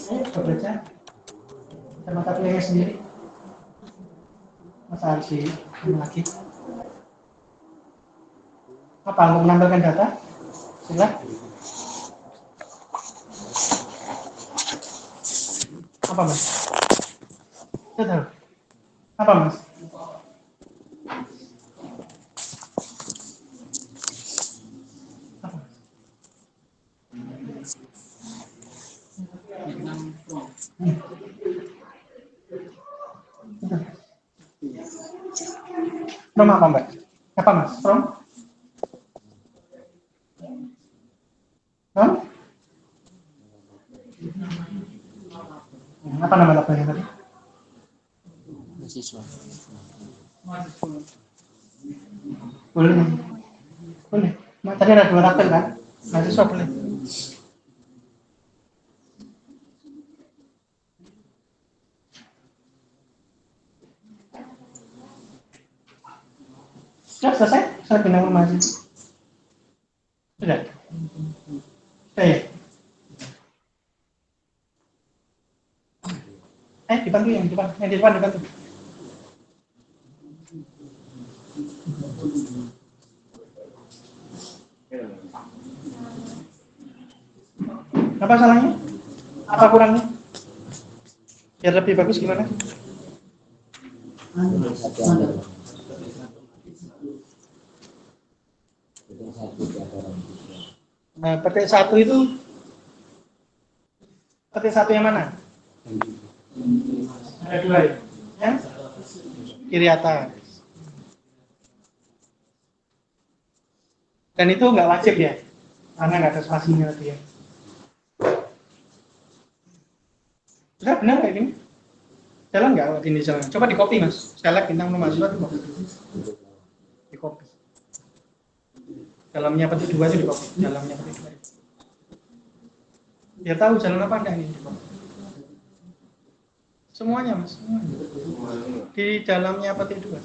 Ayo baca. Sama tabelnya sendiri. Mas Arsi, lagi. Apa untuk menampilkan data? Silakan. Apa mas? Betul. Apa mas? Apa? From apa mbak? Apa mas? From? From? Apa nama tabelnya tadi? Mahasiswa. Boleh. Boleh. Nah, tadi ada 2 tabel kan? Mahasiswa boleh. Sudah selesai? Saya pindah ke mahasiswa. Sudah? Sudah ya? Dibantu yang di depan. Yang di depan dibantu. Apa salahnya? Apa kurangnya? Biar lebih bagus gimana? Nah, petik 1 itu petik 1 yang mana? Ada 2 ya? Yang kiri atas. Dan itu nggak wajib ya? Karena nggak ada spasinya tadi ya. Sudah benar kayak gini? Jalan nggak ini jalan? Coba di copy mas. Select bintang mahasiswa di copy. Di copy. Dalamnya petik 2 itu di copy. Dalamnya petik 2. Biar tahu jalan apa enggak ini di copy. Semuanya mas. Semuanya. Di dalamnya petik 2.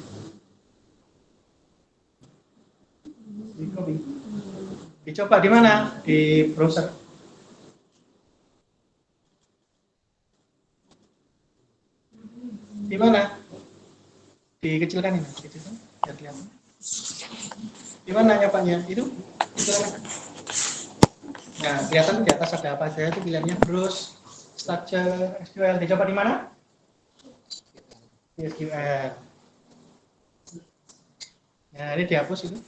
Di copy. Dicoba di mana? Di browser. Di mana? Dikecilkan ini, kecilkan, biar kelihatan. Di mana nyapanya? Itu? Nah, kelihatan di atas ada apa saja itu pilihannya browse, structure, SQL. Dicoba di mana? Di SQL. Nah, ini dihapus itu.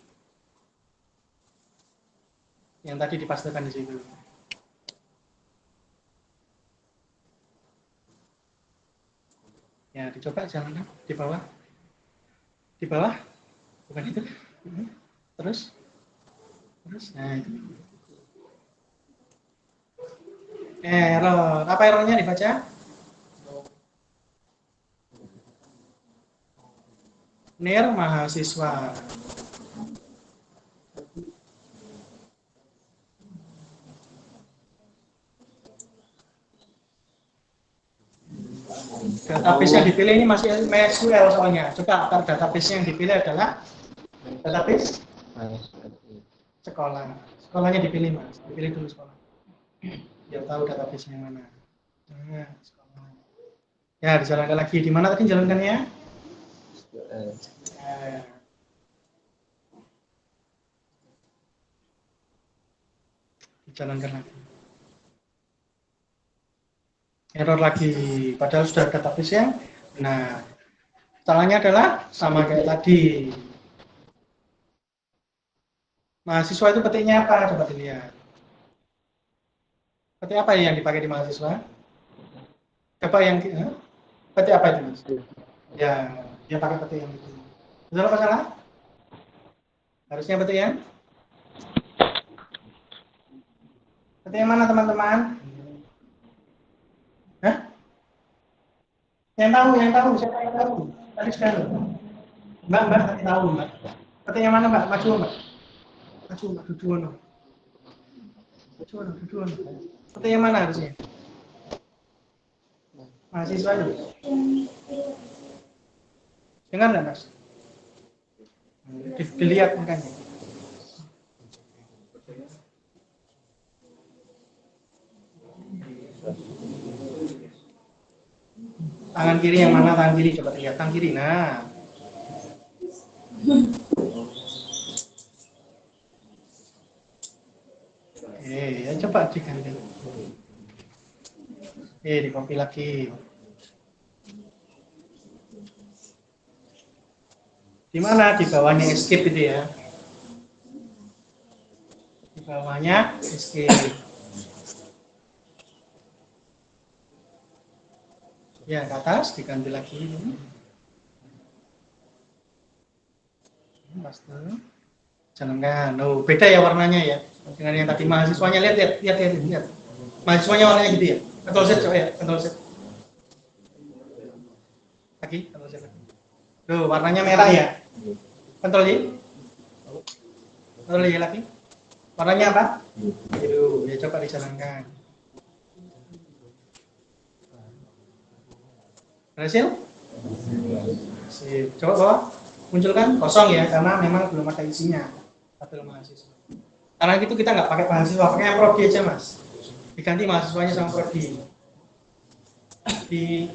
yang tadi dipastikan di situ. Ya, dicoba jalankan di bawah. Di bawah? Bukan itu. Terus? Nah itu. Error. Apa errornya dibaca? Nir mahasiswa. Database yang dipilih ini masih MySQL soalnya. Coba database yang dipilih adalah database sekolah. Sekolahnya dipilih mas. Dipilih dulu sekolah. Biar tahu database yang mana. Nah, sekolah. Ya, dijalankan lagi. Di mana tadi jalankannya? Dijalankan lagi. Error lagi. Padahal sudah database yang benar. Salahnya adalah sama kayak tadi. Mahasiswa itu petiknya apa? Coba dilihat. Petik apa yang dipakai di mahasiswa? Coba yang petik apa itu mas? Ya, dia pakai petik yang itu. Betul apa salah? Harusnya petik yang? Petik yang mana teman-teman? Hah? Yang tahu, siapa yang tahu? Tadi sekali. Mbak, tadi tahu mbak. Petik yang mana mbak? Maju mbak. Maju mbak, duduono. Duduono. Petik yang mana harusnya? Mahasiswa itu. Dengar nggak mas? Dilihat makanya. Tangan kiri yang mana? Tangan kiri, coba lihat tangan kiri. Nah, ya coba diganti. Di copy lagi. Di mana? Di bawahnya escape itu ya. Di bawahnya escape. Ya, ke atas diganti lagi. Paste. Jalankan. Oh, beda ya warnanya ya. Dengan yang tadi mahasiswanya lihat. Mahasiswanya warnanya gitu ya. Ctrl Z coba ya, Ctrl Z. Lagi, Ctrl Z lagi. Tuh, warnanya merah ya. Ctrl Y. Ctrl Y lagi. Warnanya apa? Biru. Ya coba dijalankan. Berhasil? Sip. Coba bawah. Munculkan kosong ya, karena memang belum ada isinya. Tabel mahasiswa. Karena itu kita nggak pakai mahasiswa, pakai yang prodi aja mas. Diganti mahasiswanya sama prodi. Di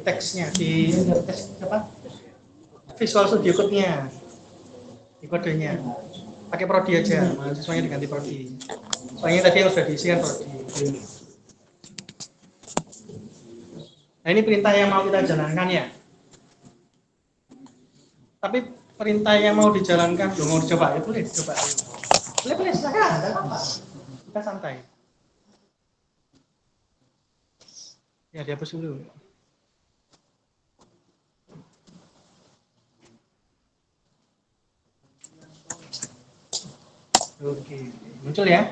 teksnya, di teks apa? Visual Studio Code-nya, di kodenya. Pakai prodi aja, mahasiswanya diganti prodi. Soalnya tadi yang sudah diisi kan prodi. Nah ini perintah yang mau kita jalankan ya. Tapi perintah yang mau dijalankan, mau dicoba ya boleh coba. Boleh silakan, tidak apa-apa. Kita santai. Ya dihapus dulu. Oke, muncul ya.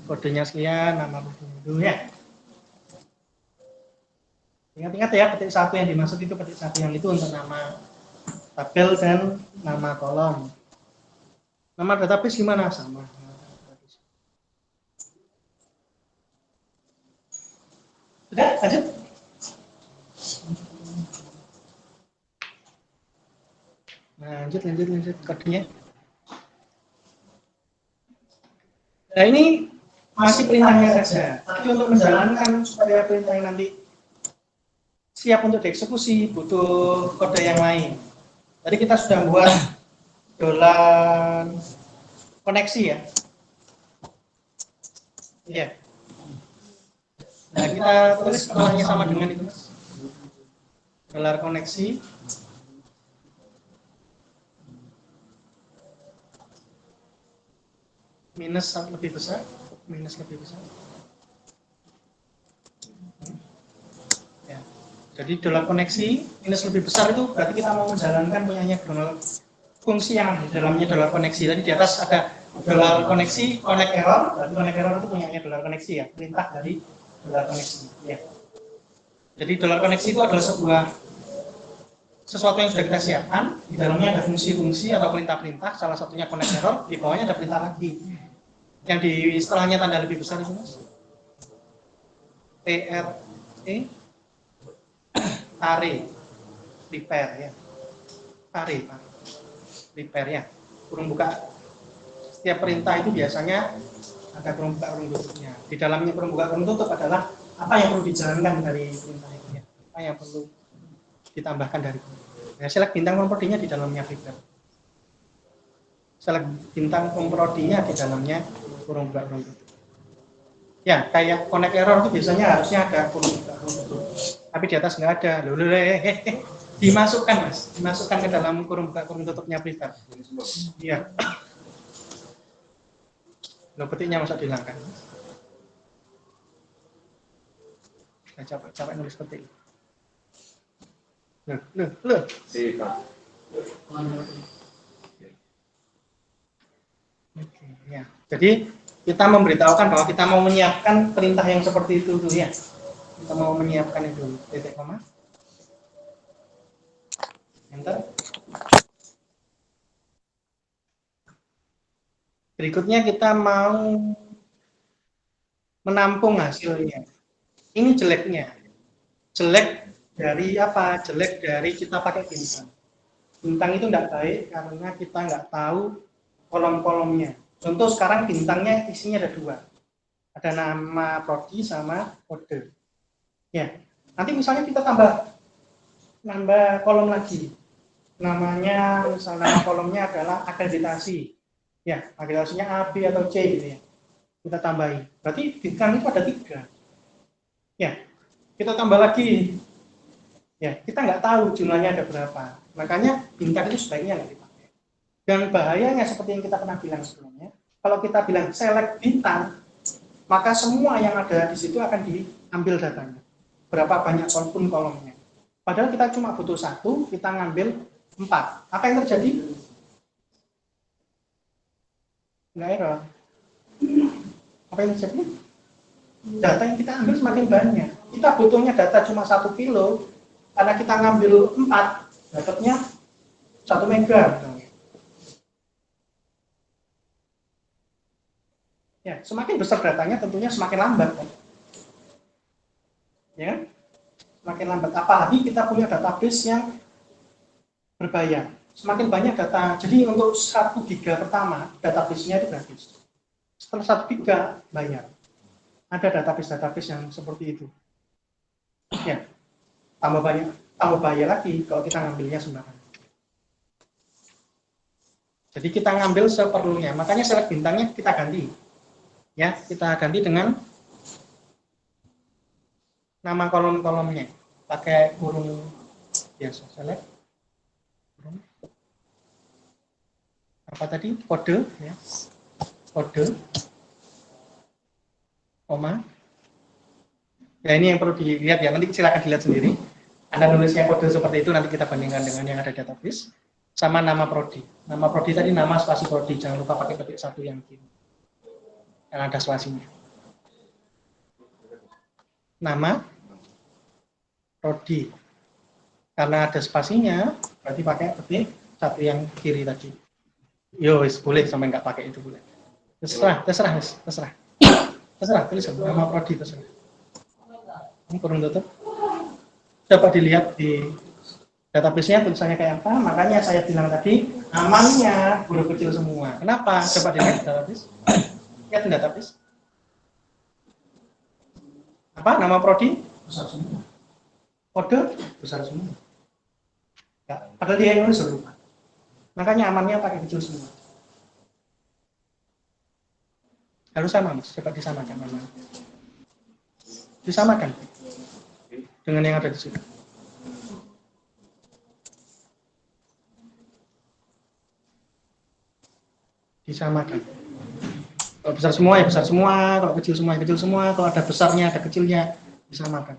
Kodenya sekian, nama dulu ya. Ingat-ingat ya, petik satu yang dimaksud itu petik satu yang itu untuk nama tabel dan nama kolom. Nama database gimana? Sama. Sudah, lanjut. Nah, lanjut kodenya. Nah ini masih perintahnya saja. Tapi untuk menjalankan supaya perintah yang nanti siap untuk dieksekusi butuh kode yang lain. Tadi kita sudah buat dolar koneksi ya. Iya. Nah kita tulis setelahnya sama dengan itu mas. Dolar koneksi. minus lebih besar, minus lebih besar. Ya. Jadi dolar koneksi minus lebih besar itu berarti kita mau menjalankan punyanya dolar fungsi yang di dalamnya dolar koneksi. Tadi di atas ada dolar koneksi, connect error, berarti connect error itu punyanya dolar koneksi ya, perintah dari dolar koneksi. Ya. Jadi dolar koneksi itu adalah sesuatu yang sudah kita siapkan, di dalamnya ada fungsi-fungsi atau perintah-perintah, salah satunya connect error, di bawahnya ada perintah lagi. Yang di istilahnya tanda lebih besar itu mas, TRE, tare, repair ya, tare, repair ya, kurung buka. Setiap perintah itu biasanya ada kurung buka kurung tutupnya. Di dalamnya kurung buka kurung tutup adalah apa yang perlu dijalankan dari perintah itu ya, apa yang perlu ditambahkan dari ya, select bintang komprodinya di dalamnya filter, select bintang komprodinya di dalamnya kurung buka kurung tutup ya. Kayak connect error itu biasanya harusnya ada kurung buka kurung tutup, tapi di atas nggak ada. Dimasukkan mas, dimasukkan ke dalam kurung buka kurung tutupnya filter iya. Lo petiknya masa dihilangkan, nah, capek nulis petik. Loh. Oke, ya. Jadi kita memberitahukan bahwa kita mau menyiapkan perintah yang seperti itu dulu ya. Kita mau menyiapkan itu titik koma. Enter. Berikutnya kita mau menampung hasilnya. Ini jeleknya. Jelek dari apa? Jelek dari kita pakai bintang. Bintang itu tidak baik karena kita nggak tahu kolom-kolomnya. Contoh sekarang bintangnya isinya ada dua. Ada nama prodi sama kode. Ya, nanti misalnya kita nambah kolom lagi. Namanya, misalnya nama kolomnya adalah akreditasi. Ya, akreditasinya A, B, atau C gitu ya. Kita tambahin. Berarti bintang itu ada 3. Ya, kita tambah lagi. Ya, kita nggak tahu jumlahnya ada berapa. Makanya bintang itu sebaiknya nggak dipakai. Dan bahayanya seperti yang kita pernah bilang sebelumnya, kalau kita bilang select bintang, maka semua yang ada di situ akan diambil datanya. Berapa banyak pun kolomnya. Padahal kita cuma butuh 1, kita ngambil 4. Apa yang terjadi? Nggak error. Apa yang terjadi? Data yang kita ambil semakin banyak. Kita butuhnya data cuma 1 kilo, karena kita ngambil 4, dapatnya 1 mega. Ya, semakin besar datanya tentunya semakin lambat kan? Ya, semakin lambat. Apalagi kita punya database yang berbayar. Semakin banyak data. Jadi untuk 1 giga pertama, database-nya itu gratis. Setelah 1 giga bayar. Ada database yang seperti itu. Ya, tambah bayar lagi kalau kita ngambilnya sembarangan. Jadi kita ngambil seperlunya. Makanya select bintangnya kita ganti. Ya, kita ganti dengan nama kolom-kolomnya. Pakai kurung biasa. Select kurung. Apa tadi? Kode ya. Kode koma. Ya, ini yang perlu dilihat ya. Nanti silakan dilihat sendiri. Anda nulisnya kode seperti itu, nanti kita bandingkan dengan yang ada di database. Sama nama prodi. Nama prodi tadi nama spasi prodi. Jangan lupa pakai petik 1 yang kiri. Yang ada spasinya. Nama prodi. Karena ada spasinya, berarti pakai petik 1 yang kiri tadi. Yo, boleh sampai nggak pakai itu boleh. Terserah, tulis nama prodi terserah. Ini kurung tutup. Coba dilihat di database-nya tulisannya kayak apa. Makanya saya bilang tadi namanya huruf kecil semua. Kenapa? Coba dilihat di database. Lihat di database. Apa nama prodi? Besar semua. Kode besar semua. Ya, padahal dia yang nulis lupa. Makanya amannya pakai kecil semua. Harus sama mas. Coba disamakan namanya. Disamakan dengan yang ada di sini. Disamakan. Kalau besar semua ya besar semua, kalau kecil semua ya kecil semua, kalau ada besarnya ada kecilnya disamakan.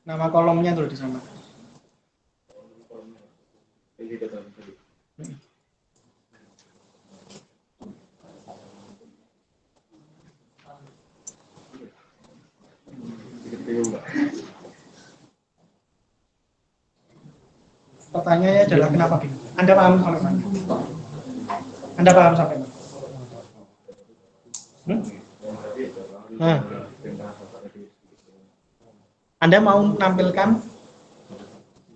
Nama kolomnya tuh disamakan. Ini kata bingung Mbak. Pertanyaannya adalah kenapa bingung? Anda paham sampai mana? Anda paham sampai mana? Nah, Anda mau menampilkan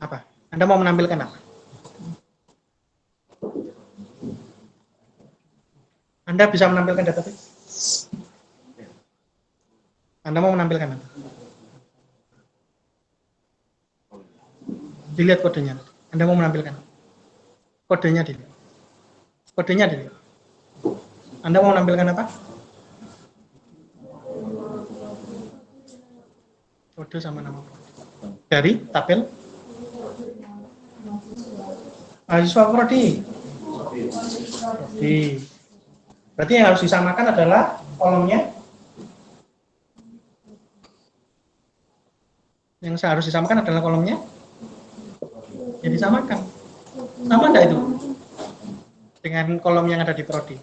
apa? Anda mau menampilkan apa? Anda bisa menampilkan database? Anda mau menampilkan apa? Dilihat kodenya. Anda mau menampilkan apa? Kodenya dilihat. Kodenya dilihat. Anda mau menampilkan apa? Kode sama nama dari tabel mahasiswa prodi. Berarti yang harus disamakan adalah kolomnya. Yang harus disamakan adalah kolomnya. Ya disamakan. Sama enggak itu? Dengan kolom yang ada di prodi.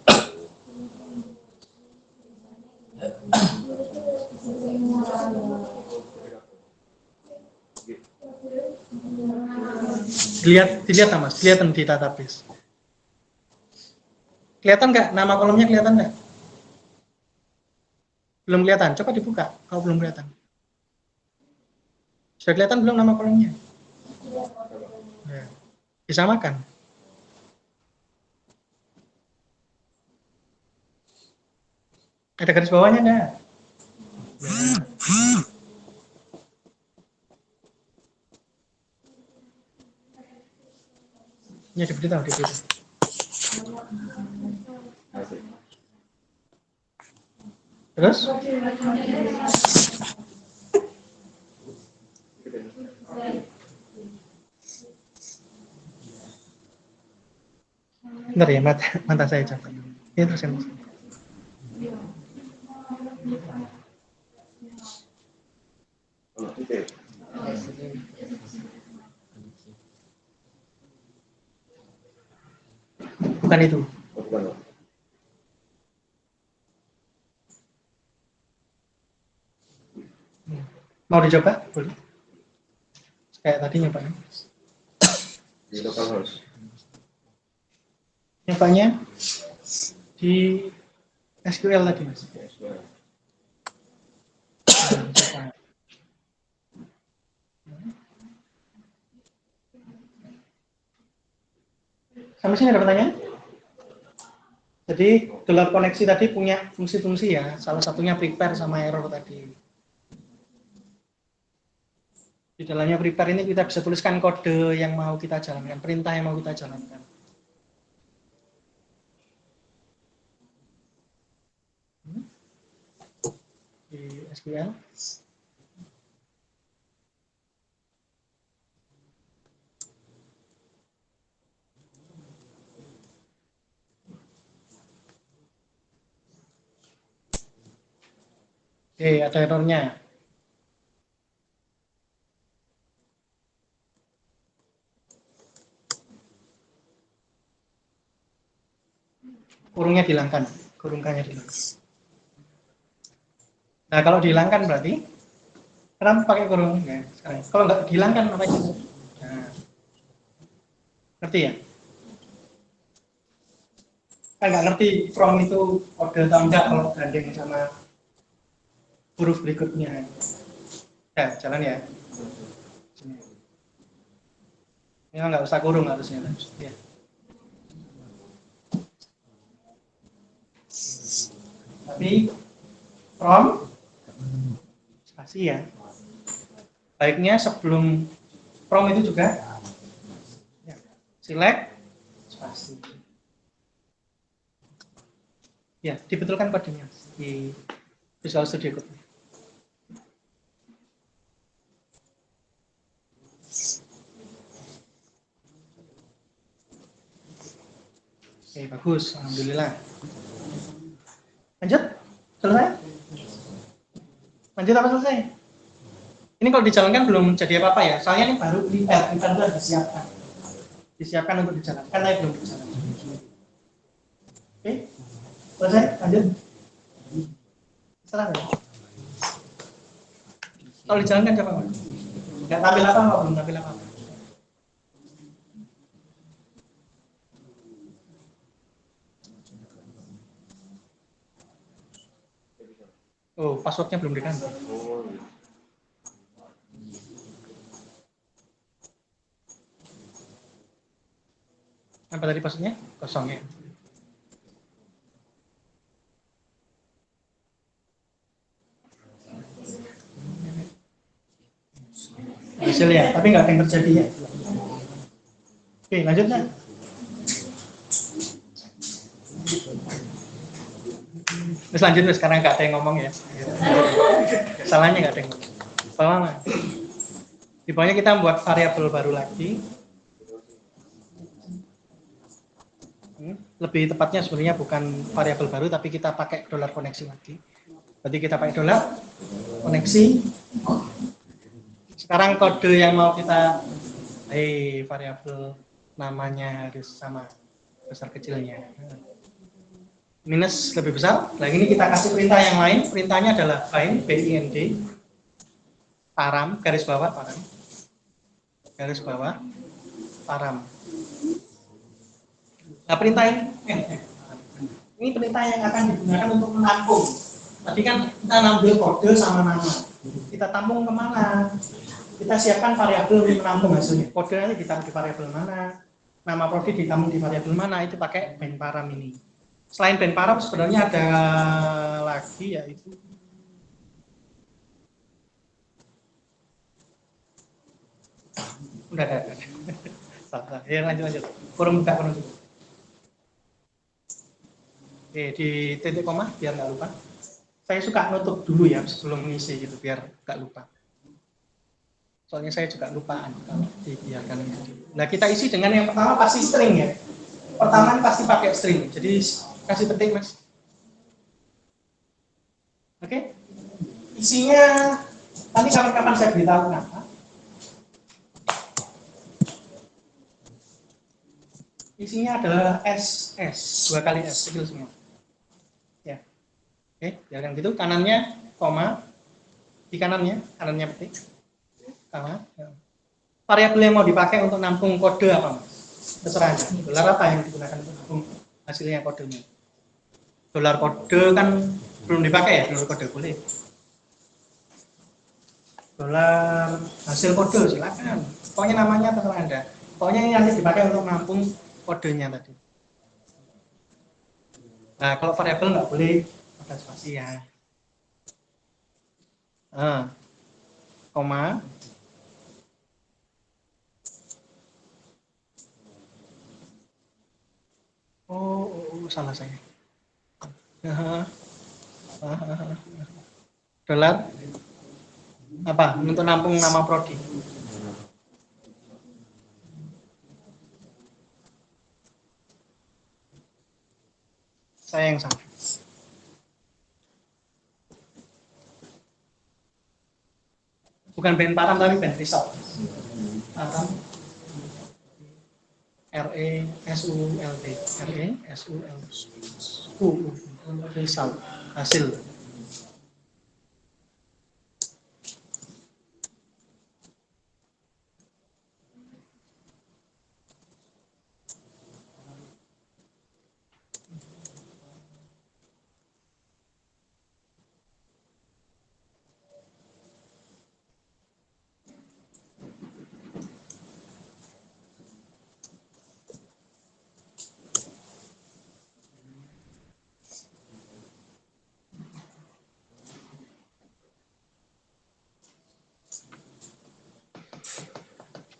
Dilihat Mas, kelihatan di database. Kelihatan nggak nama kolomnya, kelihatan nggak? Belum kelihatan, coba dibuka kalau belum kelihatan. Sudah kelihatan belum nama kolomnya? Ya. Disamakan. Ada garis bawahnya enggak? Ya diberitahu. Terus? Bentar ya, mata saya capek. Ini terus yang bukan itu. Mau dicoba? Boleh. Kayak tadi nyoba. Di local house. Nyobanya di SQL tadi, Mas. Sampai sini ada pertanyaan? Jadi gelar koneksi tadi punya fungsi-fungsi ya. Salah satunya prepare sama error tadi. Di dalamnya prepare ini kita bisa tuliskan kode yang mau kita jalankan, perintah yang mau kita jalankan. Di SQL. Oke, ada errornya. Kurungnya dihilangkan, kurungkannya dihilangkan. Nah, kalau dihilangkan berarti kenapa pakai kurung? Ya, sekarang. Kalau nggak dihilangkan apa itu? Nah, ngerti ya? Kan nggak ngerti from itu kode atau enggak kalau gandeng sama huruf berikutnya. Ya, jalan ya. Ini nggak usah kurung harusnya. Ya. Tapi from spasi ya. Baiknya sebelum from itu juga ya, select spasi. Ya, dibetulkan kodenya di Visual Studio Code. Oke, bagus. Alhamdulillah. Lanjut? Selesai? Lanjut apa selesai? Ini kalau dijalankan belum jadi apa-apa ya. Soalnya ini baru prepare itu harus disiapkan. Disiapkan untuk dijalankan, tapi belum dijalankan. Oke? Selesai? Lanjut? Serah ya? Kalau dijalankan coba Pak. Nggak tampil apa nggak belum tampil apa? Oh, passwordnya belum diganti. Oh, iya. Apa tadi passwordnya? Kosong ya. Hasil ya, tapi nggak ada yang terjadi ya. Oke, lanjutnya. Terus lanjut terus, sekarang nggak ada yang ngomong ya. Salahnya nggak ada yang ngomong. Bawah di bawahnya kita membuat variabel baru lagi. Lebih tepatnya sebenarnya bukan variabel baru, tapi kita pakai dolar koneksi lagi. Berarti kita pakai dolar koneksi. Sekarang kode yang mau kita variabel namanya harus sama besar kecilnya. Minus lebih besar. Nah ini kita kasih perintah yang lain. Perintahnya adalah bind, bind, param, garis bawah, param, garis bawah, param. Nah perintah ini perintah yang akan digunakan untuk menampung. Tadi kan kita ngambil kode sama nama. Kita tampung kemana? Kita siapkan variabel untuk menampung hasilnya. Kodenya ditampung di variabel mana? Nama prodi ditampung di variabel mana? Itu pakai bind param ini. Selain bind param sebenarnya ada lagi yaitu udah ada. Salah. Ya lanjut. Kurang buka. Oke, di titik koma biar nggak lupa. Saya suka nutup dulu ya sebelum mengisi gitu biar nggak lupa. Soalnya saya juga lupaan kalau dibiarkan. Nah kita isi dengan yang pertama pasti string ya. Pertama pasti pakai string. Jadi kasih petik mas. Oke. Isinya nanti kapan-kapan saya beritahu kenapa. Isinya adalah SS, 2 kali S kecil semua. Ya. Oke, yang gitu kanannya koma, di kanannya petik. Sama. Ya. Variabel yang mau dipakai untuk nampung kode apa mas? Terserah aja. Dolar apa yang digunakan untuk nampung hasilnya kodenya? Dolar kode kan belum dipakai ya, dolar kode boleh. Dolar hasil kode silakan. Pokoknya namanya terserah Anda. Pokoknya ini nanti dipakai untuk nampung kodenya tadi. Nah, kalau variabel nggak boleh ada spasi ya. Koma. Oh, salah saya. Dolar apa? Untuk nampung nama prodi. Saya yang salah. Bukan bind param tapi bind result. Atau RESULT. Result. Hasil.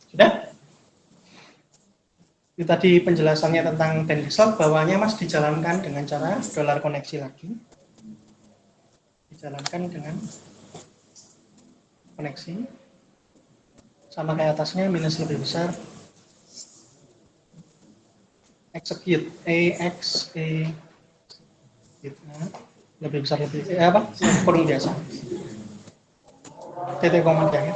Sudah? Itu tadi penjelasannya tentang bind result. Bawahnya mas dijalankan dengan cara dolar koneksi lagi. Dijalankan dengan koneksi. Sama kayak atasnya minus lebih besar. X Sekit EX gitu. Lebih besar lebih apa? Kurung biasa. Titik koma ya.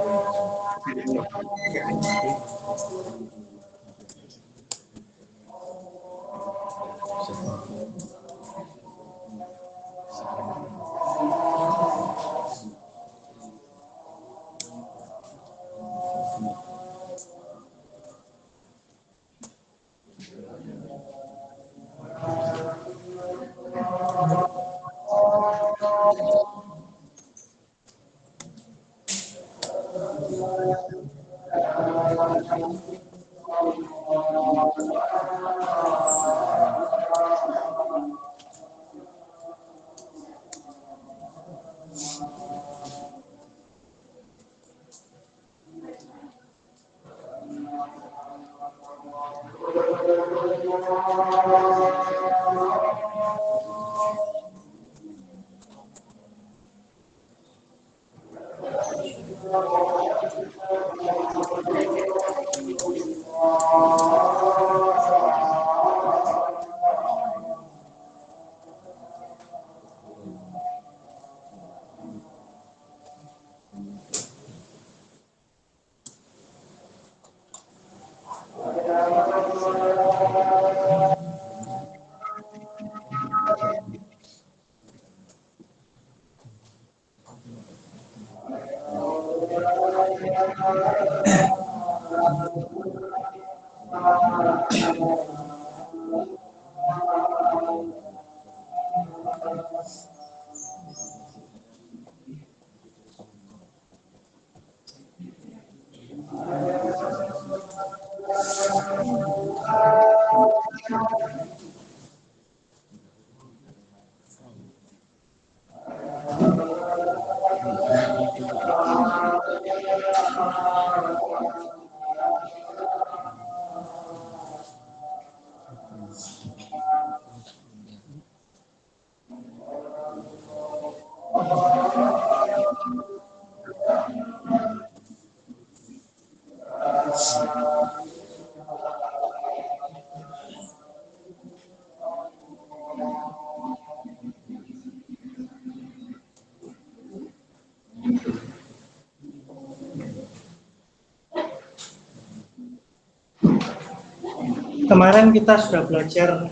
Kemarin kita sudah belajar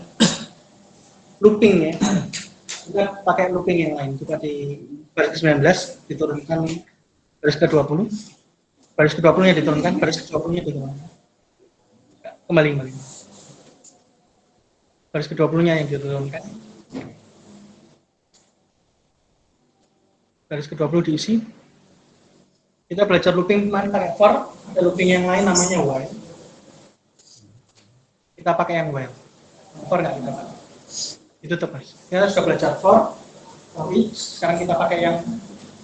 looping ya. Kita pakai looping yang lain. Juga di baris ke-19 diturunkan baris ke-20. Baris ke-20-nya diturunkan, baris ke-20-nya diturunkan. Kembali. Baris ke-20-nya yang diturunkan. Baris ke-20 diisi. Kita belajar looping kemarin pakai for, ada looping yang lain namanya while. Kita pakai yang while. For nggak kita pakai. Itu tepat. Kita sudah belajar for, tapi sekarang kita pakai yang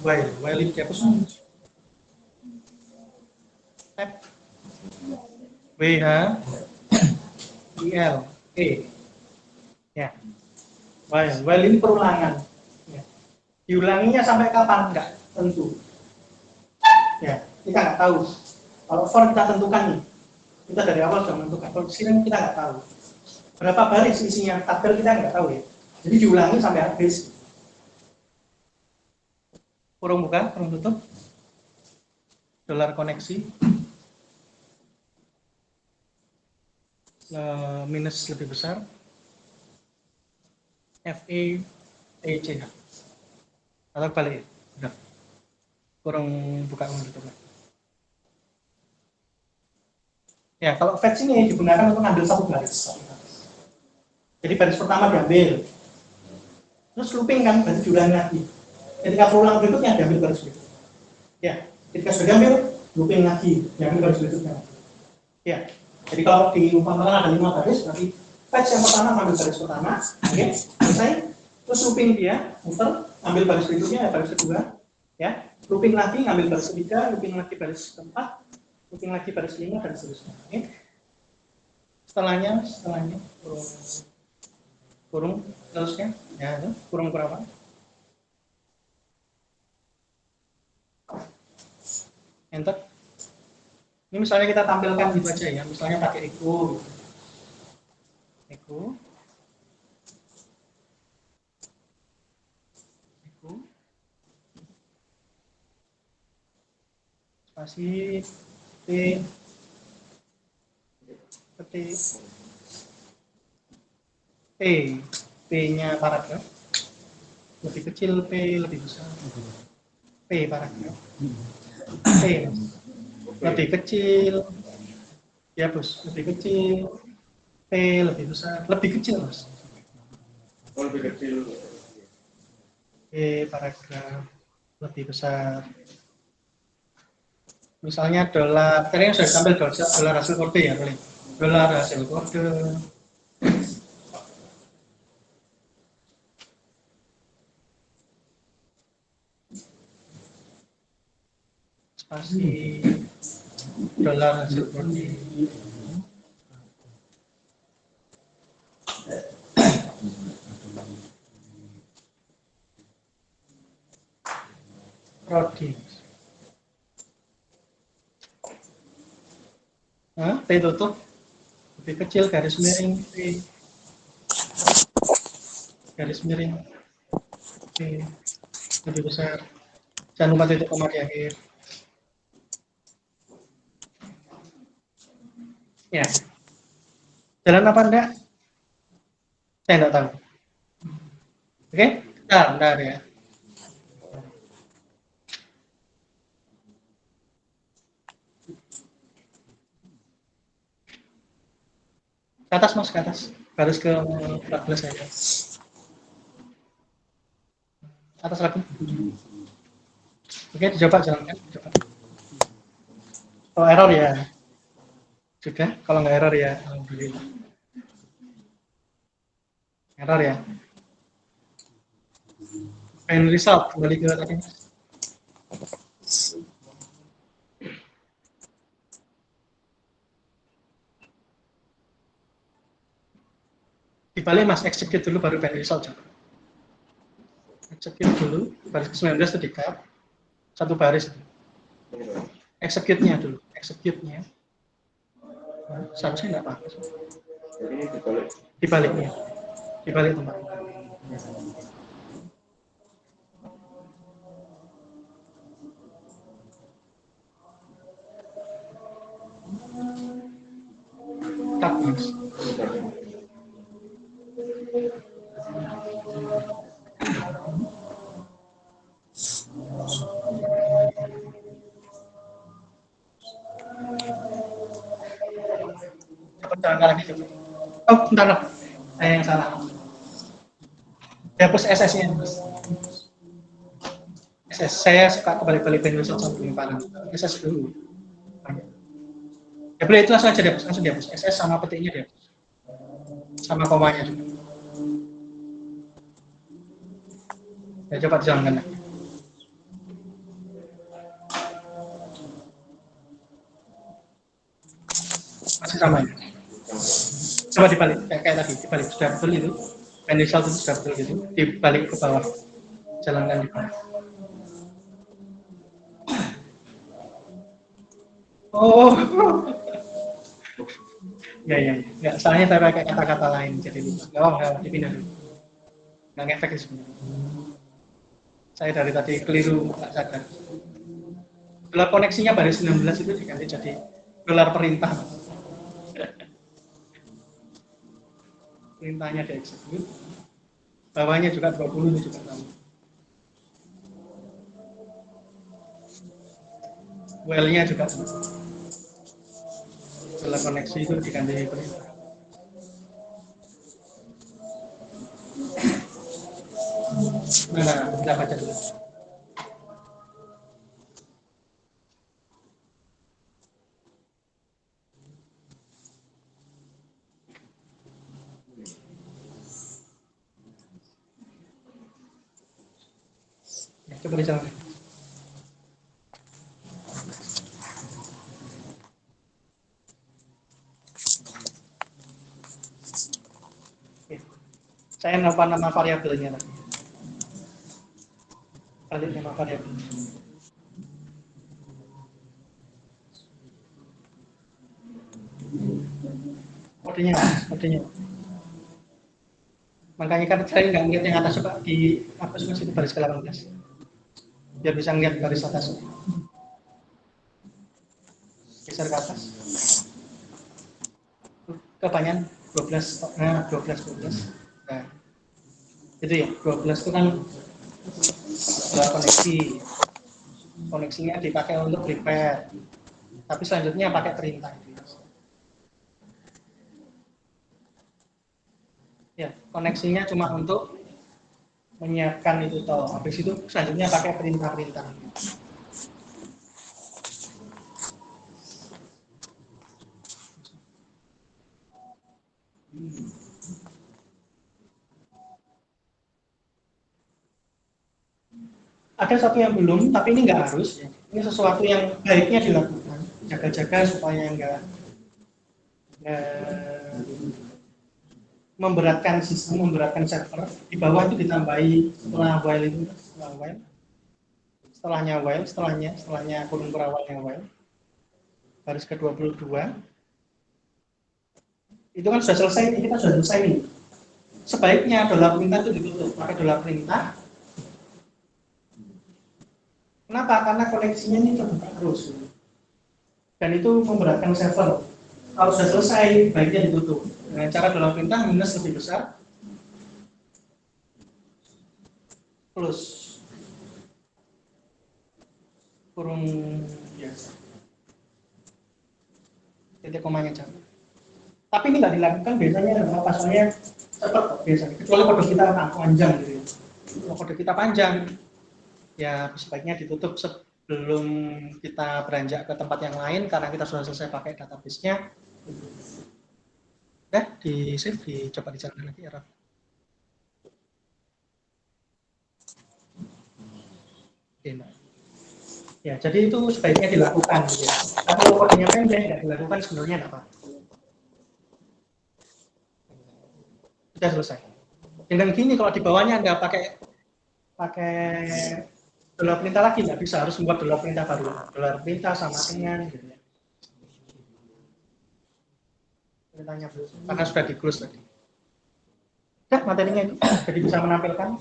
while. While ini dihapus. Tab. W-H-I-L E. Ya. While ini perulangan. Ya. Diulanginya sampai kapan? Enggak tentu. Ya, kita nggak tahu. Kalau for kita tentukan nih. Kita dari awal sudah menentukan. Kalau sini kita nggak tahu. Berapa baris isinya tabel kita nggak tahu ya. Jadi diulangi sampai habis. Kurung buka, kurung tutup. Dolar koneksi. Minus lebih besar. FE-TC. Atau balik. Udah. Kurung buka, kurung tutup. Ya, kalau fetch ini digunakan untuk ambil satu baris. Jadi baris pertama diambil. Terus looping kan, berarti diulangi lagi. Ketika perulang berikutnya diambil baris berikutnya. Ya, ketika sudah diambil, looping lagi, diambil baris berikutnya. Ya, jadi kalau diumpamakan ada 5 baris, berarti fetch yang pertama ambil baris pertama, oke, selesai. Terus looping dia, muter, ambil baris berikutnya, ya baris kedua. Ya, looping lagi, ambil baris ketiga, looping lagi baris keempat, looping lagi baris 5 dan seterusnya. Oke. Setelahnya kurung terusnya, ya itu kurung berapa? Enter. Ini misalnya kita tampilkan gitu aja ya, misalnya pakai echo. Gitu. Iku spasi P ketik P P-nya paragraf lebih kecil, P lebih besar. P paragraf P lebih kecil, ya bos, lebih kecil, P lebih besar, lebih kecil mas. Oh, lebih kecil. P paragraf lebih besar. Misalnya dolar, tadi yang sudah sambil dolar hasil kode ya, boleh. Dolar hasil kode, spasi, dolar hasil kode. Prodi. Nah, P tutup, lebih kecil, garis miring, P. Garis miring, P. Lebih besar. Jangan lupa titik koma di akhir. Ya. Jalan apa enggak? Saya enggak tahu. Oke? Bentar ya. Ke atas mas, ke atas. Garis ke 14 saja. Atas lagi. Oke, dicoba jalankan. Coba. Kalau error ya. Sudah, kalau nggak error ya. Alhamdulillah. Error ya. End result, kembali ke tadi. Dibalik mas, execute dulu baru end result. Coba. Execute dulu, baris ke 19 itu di-cut. Satu baris. Execute-nya dulu, execute-nya. Seharusnya nggak apa-apa. Jadi dibalik. Dibaliknya. Dibalik tempat. Cut mas. Coba jalankan lagi coba. Oh, bentar. Saya yang salah. Hapus SS-nya. SS. Saya suka kebalik-balik result sama penyimpanan. SS dulu. Ya boleh itu langsung aja dihapus, langsung dihapus. SS sama petiknya dihapus. Sama komanya juga. Ya coba jalankan lagi. Masih sama ya. Coba dibalik, kayak tadi, dibalik sudah betul itu. Initial itu sudah betul gitu. Dibalik ke bawah. Jalankan di bawah. Oh. Ya. Nggak, soalnya saya pakai kata-kata lain jadi lupa. Nggak, dipindah dulu. Nggak ngefek sebenarnya. Saya dari tadi keliru, nggak sadar. Dolar koneksinya baris 19 itu diganti jadi dolar perintah. Perintahnya di execute. Bawahnya juga 20 itu juga sama. Well-nya juga sama. Dolar koneksi itu diganti perintah. Nah, kita baca dulu. Ya, coba dijalankan. Oke. Saya nama variabelnya tadi. Balik nama variabel. Kodenya. Makanya kan saya nggak ngeliat yang atas Pak, di apa sih Mas itu baris ke-18. Biar bisa ngeliat baris atas. Geser ke atas. Kebanyakan 12, nah 12. Nah, itu ya, 12 itu kan dua koneksi. Koneksinya dipakai untuk prepare. Tapi selanjutnya pakai perintah. Ya, koneksinya cuma untuk menyiapkan itu toh. Habis itu selanjutnya pakai perintah-perintah. Ada satu yang belum, tapi ini nggak harus. Ini sesuatu yang baiknya dilakukan. Jaga-jaga supaya nggak memberatkan sistem, memberatkan server. Di bawah itu ditambahi setelah while itu, setelahnya kurung berawalnya while. Baris ke-22. Itu kan sudah selesai, ini kita sudah selesai nih. Sebaiknya dollar perintah itu ditutup, pakai dollar perintah. Kenapa? Karena koneksinya ini terbuka terus. Dan itu memberatkan server. Kalau sudah selesai, baiknya ditutup. Dengan cara dollar perintah minus lebih besar, plus kurung biasa. Titik komanya jangan. Tapi ini nggak dilakukan biasanya kenapa? Soalnya cepat biasanya. Kecuali kode kita panjang gitu ya. Kalau kode kita panjang, ya sebaiknya ditutup sebelum kita beranjak ke tempat yang lain karena kita sudah selesai pakai database-nya. Udah di save, dicoba dijalankan lagi ya. Oke, Mbak. Ya, jadi itu sebaiknya dilakukan. Ya. Tapi kalau kodenya pendek nggak dilakukan sebenarnya nggak apa-apa. Sudah selesai. Dengan gini kalau di bawahnya Anda pakai dollar perintah lagi nggak bisa, harus membuat dollar perintah baru. Dollar perintah sama dengan gitu ya. Perintahnya karena sudah di close tadi. Ya, materinya itu jadi bisa menampilkan.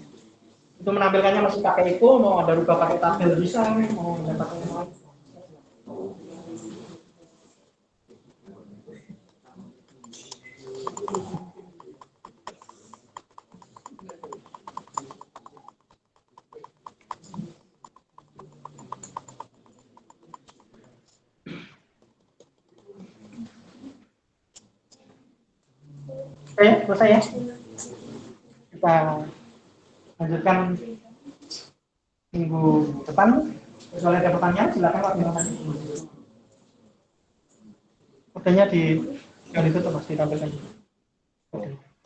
Itu menampilkannya masih pakai echo, mau ada rubah pakai tabel bisa, mau pakai mau. Oke, selesai ya. Kita lanjutkan minggu depan. Kalau ada pertanyaan, silakan Pak. Kodenya di yang itu pasti ditampilkan.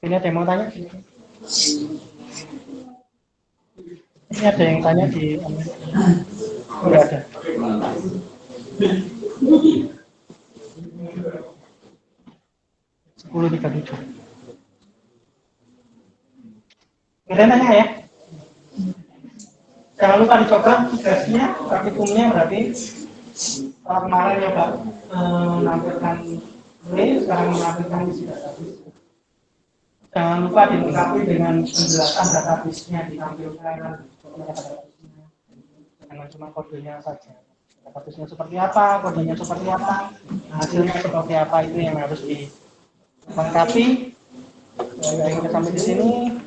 Ini ada yang mau tanya? Ini ada yang tanya di enggak ada. Sepuluh 37. Ada yang tanya ya? Jangan lupa dicoba tugasnya, praktikumnya berarti kalau kemarin ya Pak menampilkan ini, sekarang menampilkan isi database. Jangan lupa dilengkapi dengan penjelasan database-nya, ditampilkan jangan cuma kodenya saja. Database-nya seperti apa, kodenya seperti apa, hasilnya seperti apa, itu yang harus dilengkapi. Sampai di sini.